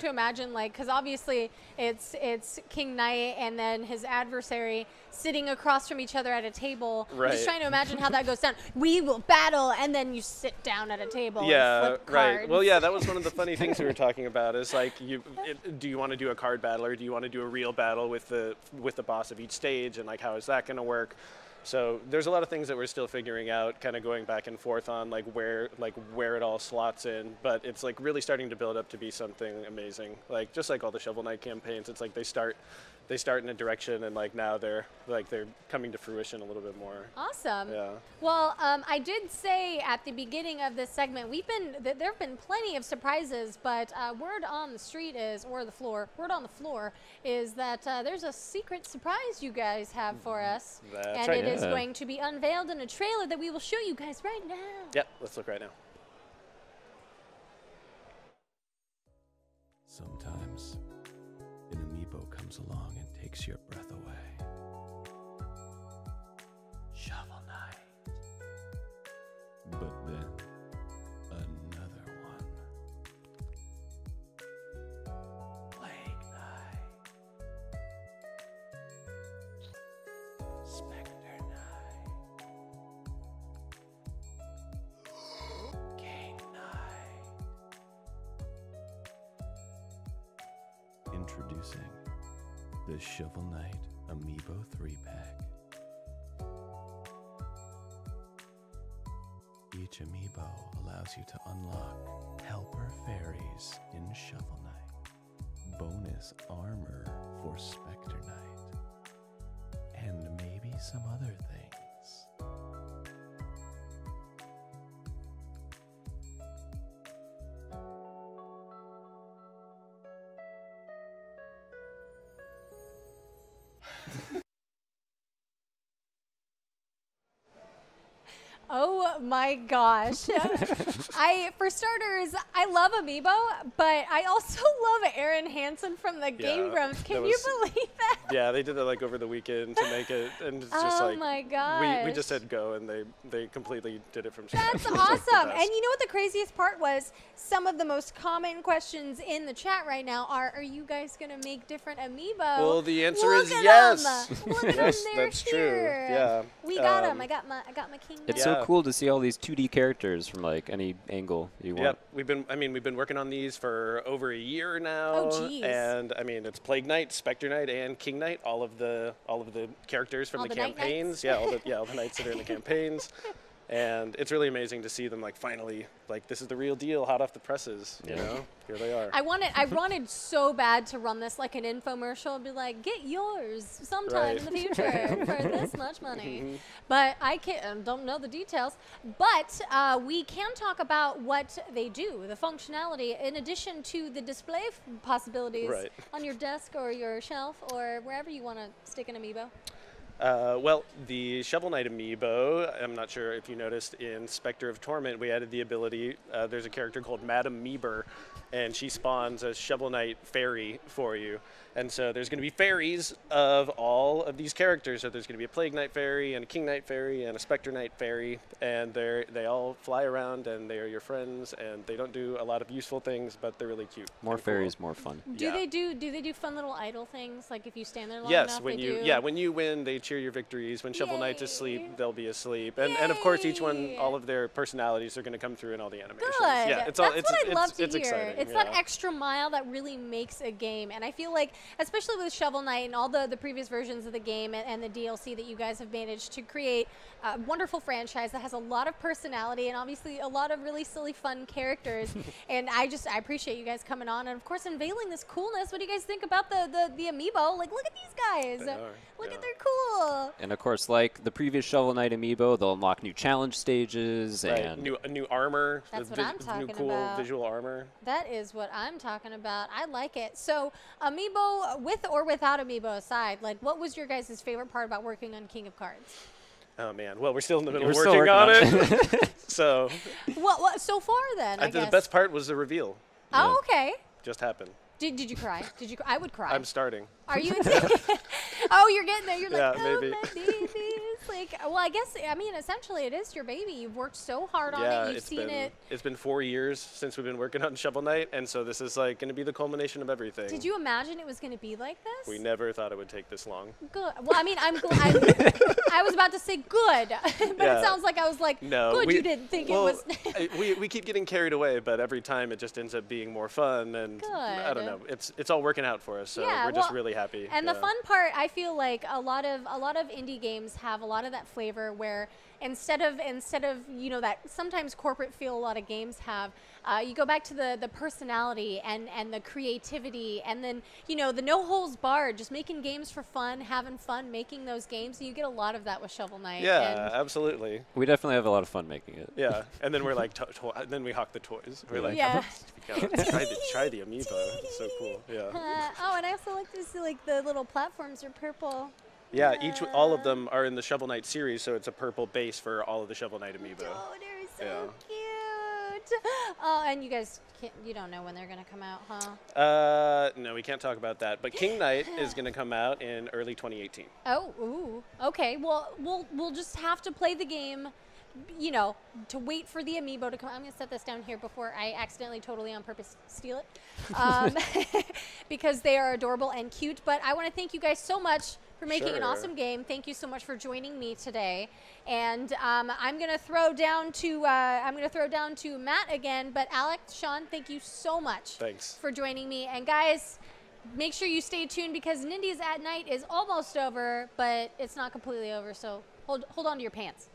to imagine, like, because obviously it's King Knight and then his adversary sitting across from each other at a table. Right. I'm just trying to imagine how that goes down. We will battle, and then you sit down at a table. Yeah, and flip right. cards. Well, yeah, that was one of the funny things we were talking about. Is like, do you want to do a card battle, or do you want to do a real battle with the boss of each stage, and like how is that going to work? So there's a lot of things that we're still figuring out, kind of going back and forth on like where it all slots in. But it's like really starting to build up to be something amazing. Like just like all the Shovel Knight campaigns, it's like they start in a direction, and like now they're coming to fruition a little bit more. Awesome. Yeah. Well, I did say at the beginning of this segment, there have been plenty of surprises, but word on the street is, or the floor, word on the floor is that there's a secret surprise you guys have for us. That's and right. it is going to be unveiled in a trailer that we will show you guys right now. Yep, let's look right now. Sometimes an amiibo comes along and takes your breath away. Shovel Knight. But then another one. Plague Knight. Spectre Knight. King Knight. Introducing the Shovel Knight Amiibo 3-pack. Each amiibo allows you to unlock helper fairies in Shovel Knight, bonus armor for Spectre Knight, and maybe some other things. Oh my gosh. For starters, I love Amiibo, but I also love Aaron Hansen from the Game Grumps. Can you believe that? Yeah, they did it like over the weekend to make it, and it's just Oh like my gosh. we just said go, and they completely did it from scratch. That's It was, like, the awesome. best. And you know what the craziest part was? Some of the most common questions in the chat right now are you guys going to make different Amiibo? Well, the answer Look is at yes. them. Look at Yes, them. They're that's here. true. Yeah. We got them. I got my king. It's now. so cool to see all these 2D characters from like any angle you want. Yep, we've been working on these for over a year now. Oh, geez. And I mean, it's Plague Knight, Spectre Knight, and King Knight. All of the characters from All the the Night campaigns. Knights? all the knights that are in the campaigns. And it's really amazing to see them like finally like this is the real deal, hot off the presses. You know, here they are. I wanted so bad to run this like an infomercial and be like, get yours sometime in the future for this much money. But I don't know the details. But we can talk about what they do, the functionality, in addition to the display possibilities on your desk or your shelf or wherever you want to stick an Amiibo. Well, the Shovel Knight amiibo, I'm not sure if you noticed in Spectre of Torment, we added the ability, there's a character called Madame Meeber, and she spawns a Shovel Knight fairy for you. And so there's going to be fairies of all of these characters. So there's going to be a Plague Knight fairy and a King Knight fairy and a Spectre Knight fairy, and they all fly around and they are your friends, and they don't do a lot of useful things, but they're really cute. More fairies, more fun. Do they do fun little idle things like if you stand there long Yes, enough? when you win, they cheer your victories. When Shovel Knight's asleep, they'll be asleep, and of course each one, all of their personalities are going to come through in all the animations. Good. Yeah, That's what I love to hear. exciting. It's that extra mile that really makes a game, and I feel like, especially with Shovel Knight and all the previous versions of the game and the DLC that you guys have managed to create, a wonderful franchise that has a lot of personality and obviously a lot of really silly, fun characters. And I appreciate you guys coming on and of course unveiling this coolness. What do you guys think about the amiibo? Like, look at these guys. Look at they're cool. And of course, like the previous Shovel Knight amiibo, they'll unlock new challenge stages and new armor. That's what I'm talking new cool about. visual armor. That is what I'm talking about. I like it. So, amiibo, with or without amiibo aside, like, what was your guys' favorite part about working on King of Cards? Oh man, well we're still in the middle of We're still working on working it. So. What so far then? I guess the best part was the reveal. Oh, okay. Just happened. Did you cry? I would cry. I'm starting. Are you? Oh, you're getting there. You're like, maybe. Oh, my babies. Like, well, I guess, I mean, essentially it is your baby. You've worked so hard on it. You've seen it. It's been 4 years since we've been working on Shovel Knight, and so this is like going to be the culmination of everything. Did you imagine it was going to be like this? We never thought it would take this long. Good. Well, I mean, I'm glad. I was about to say good, but it sounds like I was like, no, good, you didn't think it was. we keep getting carried away, but every time it just ends up being more fun, and I don't know. It's all working out for us, so we're just really happy. And the fun part, I feel like a lot of indie games have a lot of of that flavor where instead of that sometimes corporate feel a lot of games have, you go back to the personality and the creativity, and then the no holds barred, just making games for fun, having fun making those games. You get a lot of that with Shovel Knight. Yeah, absolutely. We definitely have a lot of fun making it. Yeah, and then we're like, then we hawk the toys. We're like, yeah. try the amiibo. It's so cool. Yeah. Oh, and I also like to see like the little platforms are purple. Yeah, all of them are in the Shovel Knight series, so it's a purple base for all of the Shovel Knight amiibo. Oh, they're so cute. Oh, and you guys, you don't know when they're gonna come out, huh? No, we can't talk about that. But King Knight is gonna come out in early 2018. Oh, ooh, okay. Well, we'll just have to play the game, to wait for the amiibo to come. I'm gonna set this down here before I accidentally, totally on purpose, steal it, because they are adorable and cute. But I want to thank you guys so much for making an awesome game. Thank you so much for joining me today. And I'm gonna throw down to Matt again. But Alex, Sean, thank you so much. Thanks for joining me. And guys, make sure you stay tuned because Nindies at Night is almost over, but it's not completely over. So hold on to your pants.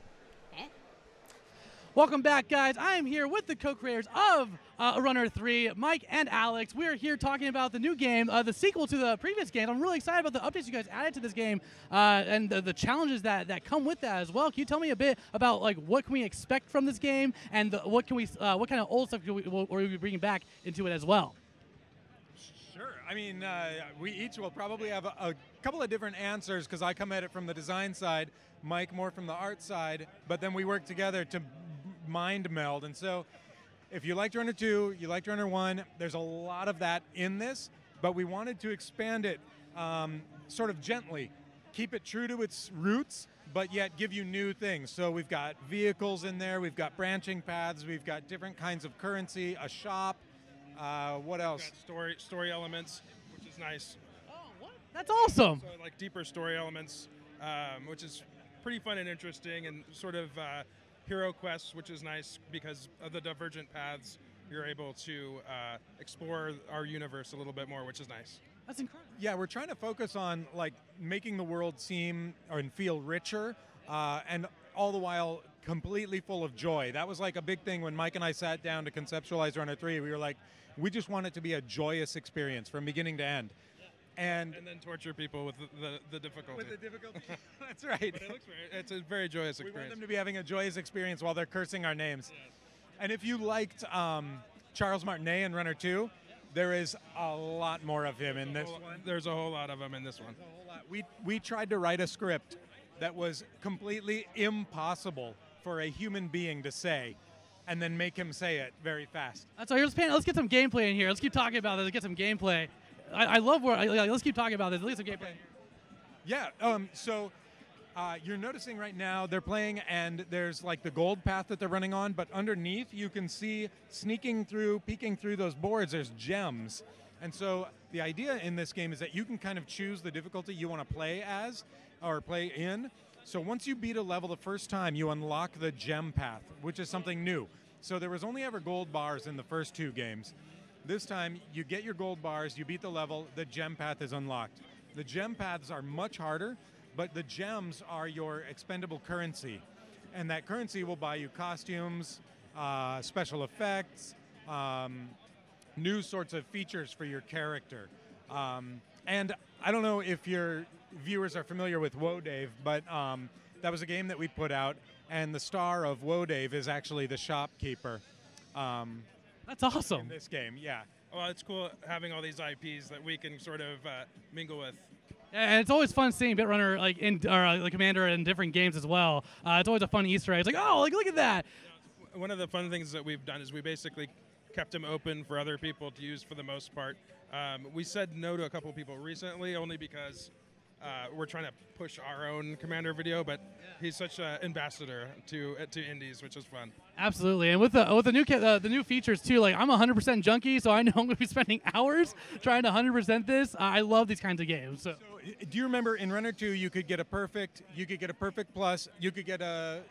Welcome back, guys. I am here with the co-creators of Runner 3, Mike and Alex. We are here talking about the new game, the sequel to the previous game. I'm really excited about the updates you guys added to this game and the challenges that come with that as well. Can you tell me a bit about what can we expect from this game and what kind of old stuff will we be bringing back into it as well? Sure. I mean, we each will probably have a couple of different answers because I come at it from the design side, Mike more from the art side, but then we work together to mind meld. And so if you liked Runner 2, you liked Runner 1, there's a lot of that in this, but we wanted to expand it sort of gently, keep it true to its roots, but yet give you new things. So we've got vehicles in there, we've got branching paths, we've got different kinds of currency, a shop, what else? We've got story elements, which is nice. Oh, what? That's awesome. So like deeper story elements, which is pretty fun and interesting, and sort of hero quests, which is nice because of the divergent paths. You're able to explore our universe a little bit more, which is nice. That's incredible. Yeah, we're trying to focus on making the world seem and feel richer, and all the while completely full of joy. That was a big thing when Mike and I sat down to conceptualize Runner 3. We were like, we just want it to be a joyous experience from beginning to end. And then torture people with the difficulty. With the difficulty, that's right. But it's a very joyous experience. We want them to be having a joyous experience while they're cursing our names. Yes. And if you liked Charles Martinet in Runner 2, there is a lot more of him in this one. There's a whole lot of him in this one. We tried to write a script that was completely impossible for a human being to say, and then make him say it very fast. That's all. Let's get some gameplay in here. Let's keep talking about this. Let's get some gameplay. I love where. Let's keep talking about this. Let's get some gameplay. Yeah. So you're noticing right now they're playing, and there's the gold path that they're running on, but underneath you can see peeking through those boards. There's gems, and so the idea in this game is that you can kind of choose the difficulty you want to play as or play in. So once you beat a level the first time, you unlock the gem path, which is something new. So there was only ever gold bars in the first two games. This time, you get your gold bars, you beat the level, the gem path is unlocked. The gem paths are much harder, but the gems are your expendable currency. And that currency will buy you costumes, special effects, new sorts of features for your character. And I don't know if your viewers are familiar with Woe Dave, but that was a game that we put out, and the star of Woe Dave is actually the shopkeeper. That's awesome. In this game, yeah. Well, it's cool having all these IPs that we can sort of mingle with. And it's always fun seeing Bitrunner Commander in different games as well. It's always a fun Easter egg. It's look at that. Yeah, one of the fun things that we've done is we basically kept them open for other people to use for the most part. We said no to a couple people recently only because we're trying to push our own Commander video, but he's such an ambassador to Indies, which is fun. Absolutely, and with the new features too. I'm a 100% junkie, so I know I'm going to be spending hours trying to 100% this. I love these kinds of games. So do you remember in Runner 2 you could get a perfect, you could get a perfect plus, you could get a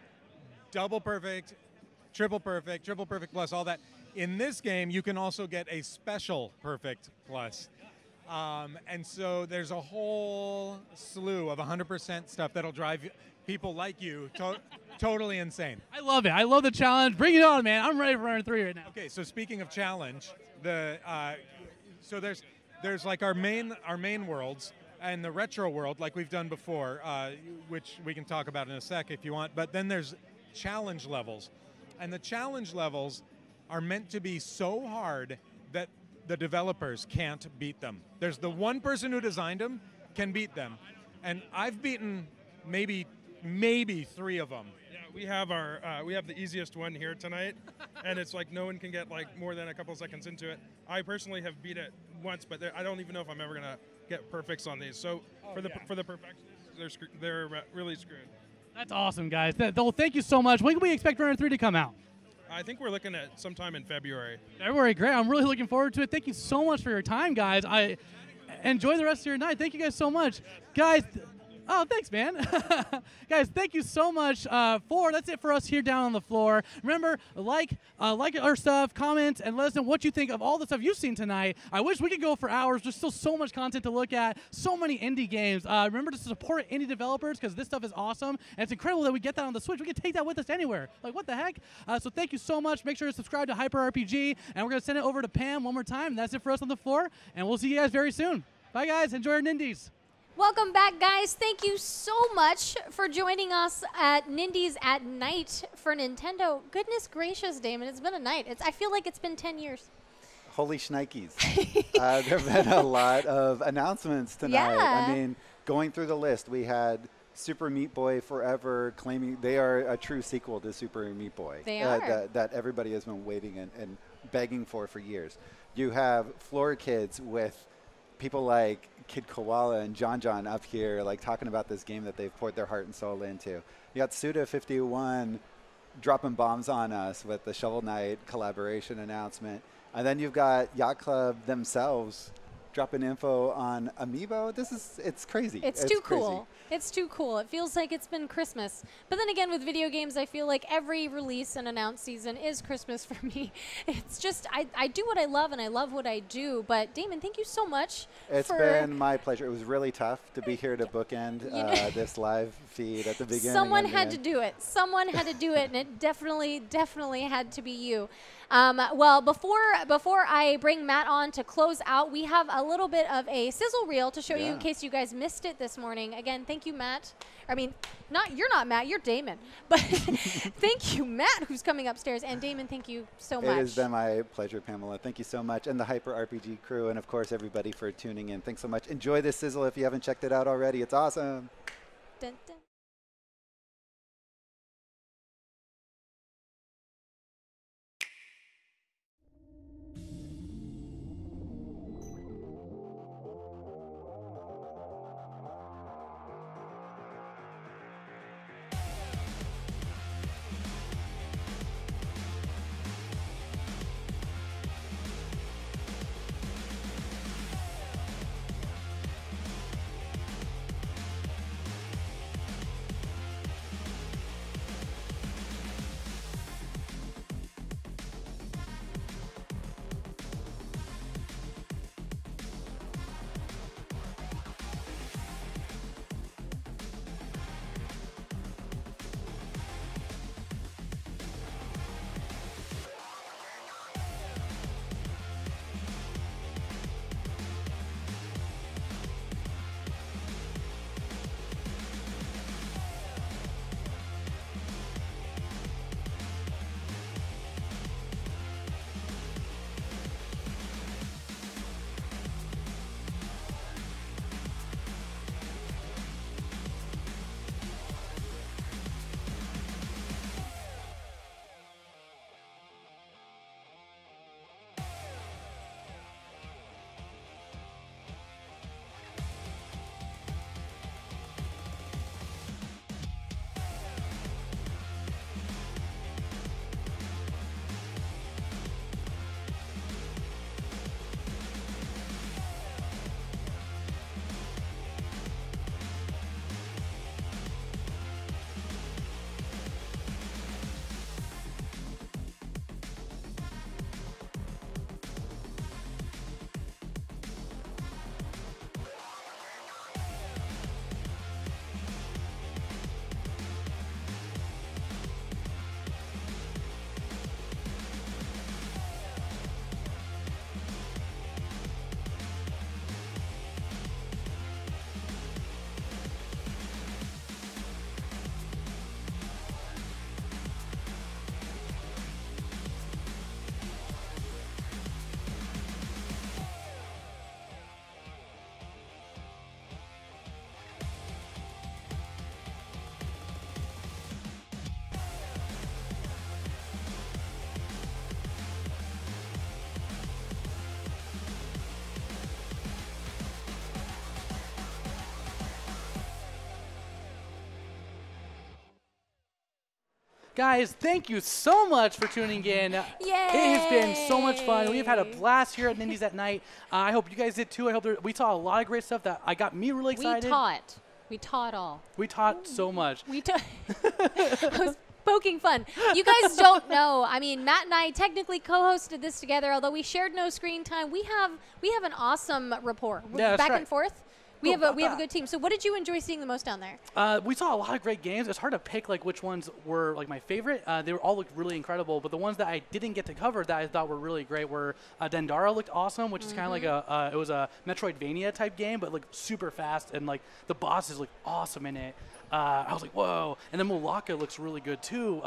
double perfect, triple perfect plus, all that. In this game, you can also get a special perfect plus. And so there's a whole slew of 100% stuff that'll drive people like you totally insane. I love it. I love the challenge. Bring it on, man. I'm ready for round 3 right now. Okay, so speaking of challenge, so there's like our main worlds and the retro world, like we've done before, which we can talk about in a sec if you want. But then there's challenge levels, and the challenge levels are meant to be so hard that the developers can't beat them. There's the one person who designed them can beat them, and I've beaten maybe 3 of them. Yeah, we have the easiest one here tonight, and it's like no one can get like more than a couple seconds into it. I personally have beat it once, but I don't even know if I'm ever gonna get perfects on these. So for the perfectionists, they're really screwed. That's awesome, guys. Thank you so much. When can we expect round 3 to come out? I think we're looking at sometime in February. February, great. I'm really looking forward to it. Thank you so much for your time, guys. I enjoy the rest of your night. Thank you guys so much. Guys, oh, thanks, man. Guys, thank you so much that's it for us here down on the floor. Remember, like our stuff, comment, and let us know what you think of all the stuff you've seen tonight. I wish we could go for hours. There's still so much content to look at, so many indie games. Remember to support indie developers because this stuff is awesome, and it's incredible that we get that on the Switch. We can take that with us anywhere. Like, what the heck? So thank you so much. Make sure to subscribe to Hyper RPG, and we're going to send it over to Pam one more time. That's it for us on the floor, and we'll see you guys very soon. Bye, guys. Enjoy your Nindies. Welcome back, guys. Thank you so much for joining us at Nindies at Night for Nintendo. Goodness gracious, Damon, it's been a night. I feel like it's been 10 years. Holy shnikes. There have been a lot of announcements tonight. Yeah. I mean, going through the list, we had Super Meat Boy Forever claiming they are a true sequel to Super Meat Boy. They are. That everybody has been waiting and begging for years. You have Floor Kids with people like Kid Koala and John up here, like talking about this game that they've poured their heart and soul into. You got Suda51 dropping bombs on us with the Shovel Knight collaboration announcement. And then you've got Yacht Club themselves dropping info on Amiibo. It's crazy. It's too cool. It's too cool. It feels like it's been Christmas. But then again, with video games, I feel like every release and announced season is Christmas for me. It's just, I do what I love, and I love what I do. But Damon, thank you so much. It's been my pleasure. It was really tough to be here to bookend this live feed at the beginning. Someone had to do it. Someone had to do it, and it definitely had to be you. Well, before I bring Matt on to close out, we have a little bit of a sizzle reel to show you in case you guys missed it this morning. Again, thank you, Matt. I mean, you're not Matt, you're Damon. But thank you, Matt, who's coming upstairs. And Damon, thank you so much. It has been my pleasure, Pamela. Thank you so much. And the Hyper RPG crew, and of course, everybody for tuning in. Thanks so much. Enjoy this sizzle if you haven't checked it out already. It's awesome. Dun, dun. Guys, thank you so much for tuning in. Yay! It has been so much fun. We've had a blast here at Nindies at Night. I hope you guys did too. I hope we saw a lot of great stuff that got me really excited. We taught all. We taught so much. I was poking fun. You guys don't know. I mean, Matt and I technically co-hosted this together, although we shared no screen time. We have an awesome rapport. Yeah, back right. and forth. We have a good team. So what did you enjoy seeing the most down there? We saw a lot of great games. It's hard to pick like which ones were like my favorite. They were all looked really incredible, but the ones that I didn't get to cover that I thought were really great were Dendara looked awesome, which is kind of like it was a Metroidvania type game, but like super fast, and like the bosses look awesome in it. I was like, whoa. And then Mulaka looks really good too,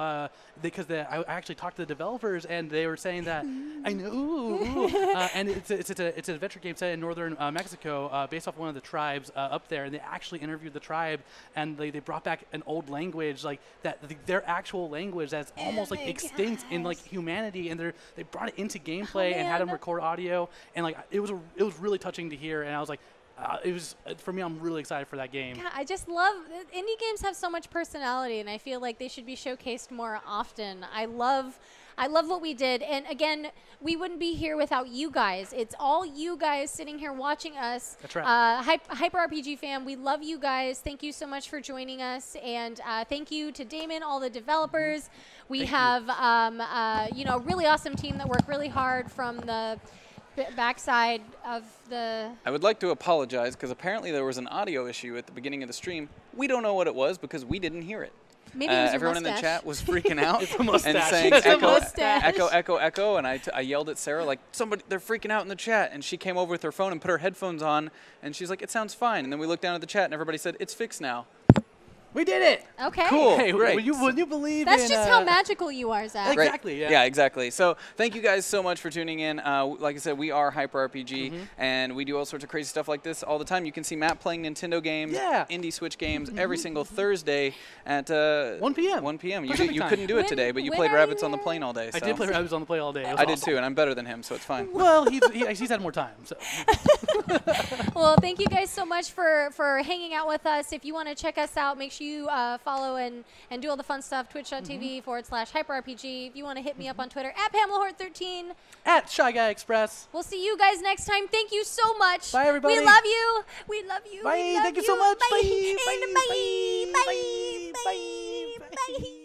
because I actually talked to the developers, and they were saying that I know, and it's an adventure game set in northern Mexico, based off one of the tribes up there, and they actually interviewed the tribe, and they brought back an old language, like that their actual language that's almost like extinct in like humanity, and they brought it into gameplay and had them record audio, and like it was really touching to hear, and I was like. It was for me. I'm really excited for that game. God, I just love indie games have so much personality, and I feel like they should be showcased more often. I love what we did, and again, we wouldn't be here without you guys. It's all you guys sitting here watching us. That's right. Hyper RPG fam, we love you guys. Thank you so much for joining us, and thank you to Damon, all the developers. We have a really awesome team that work really hard from the backside of the... I would like to apologize because apparently there was an audio issue at the beginning of the stream. We don't know what it was because we didn't hear it. Maybe it was your everyone in the mustache. chat was freaking out It's a mustache. and saying It's a echo, mustache. echo, echo, echo, and I yelled at Sarah like, they're freaking out in the chat, and she came over with her phone and put her headphones on, and she's like, it sounds fine, and then we looked down at the chat and everybody said, it's fixed now. We did it. Okay. Cool. Hey, great. would you believe That's in, just how magical you are, Zach. Right. Exactly. Yeah, exactly. So thank you guys so much for tuning in. Like I said, we are Hyper RPG, and we do all sorts of crazy stuff like this all the time. You can see Matt playing Nintendo games, indie Switch games every single Thursday at 1 p.m. 1 p.m. You Pacific time. couldn't do it today, but you played Rabbits on the Plane all day. So. I did play Rabbits on the Plane all day. It was I did awesome. too, and I'm better than him, so it's fine. Well, he's had more time. So. Well, thank you guys so much for hanging out with us. If you want to check us out, make sure you follow and do all the fun stuff, twitch.tv/hyperrpg. If you want to hit me up on Twitter, at Pamela Horton 13. At Shy Guy Express. We'll see you guys next time. Thank you so much. Bye, everybody. We love you. We love you. Bye. We love Thank you so much. Bye. Bye. Bye. Bye. Bye. Bye. Bye.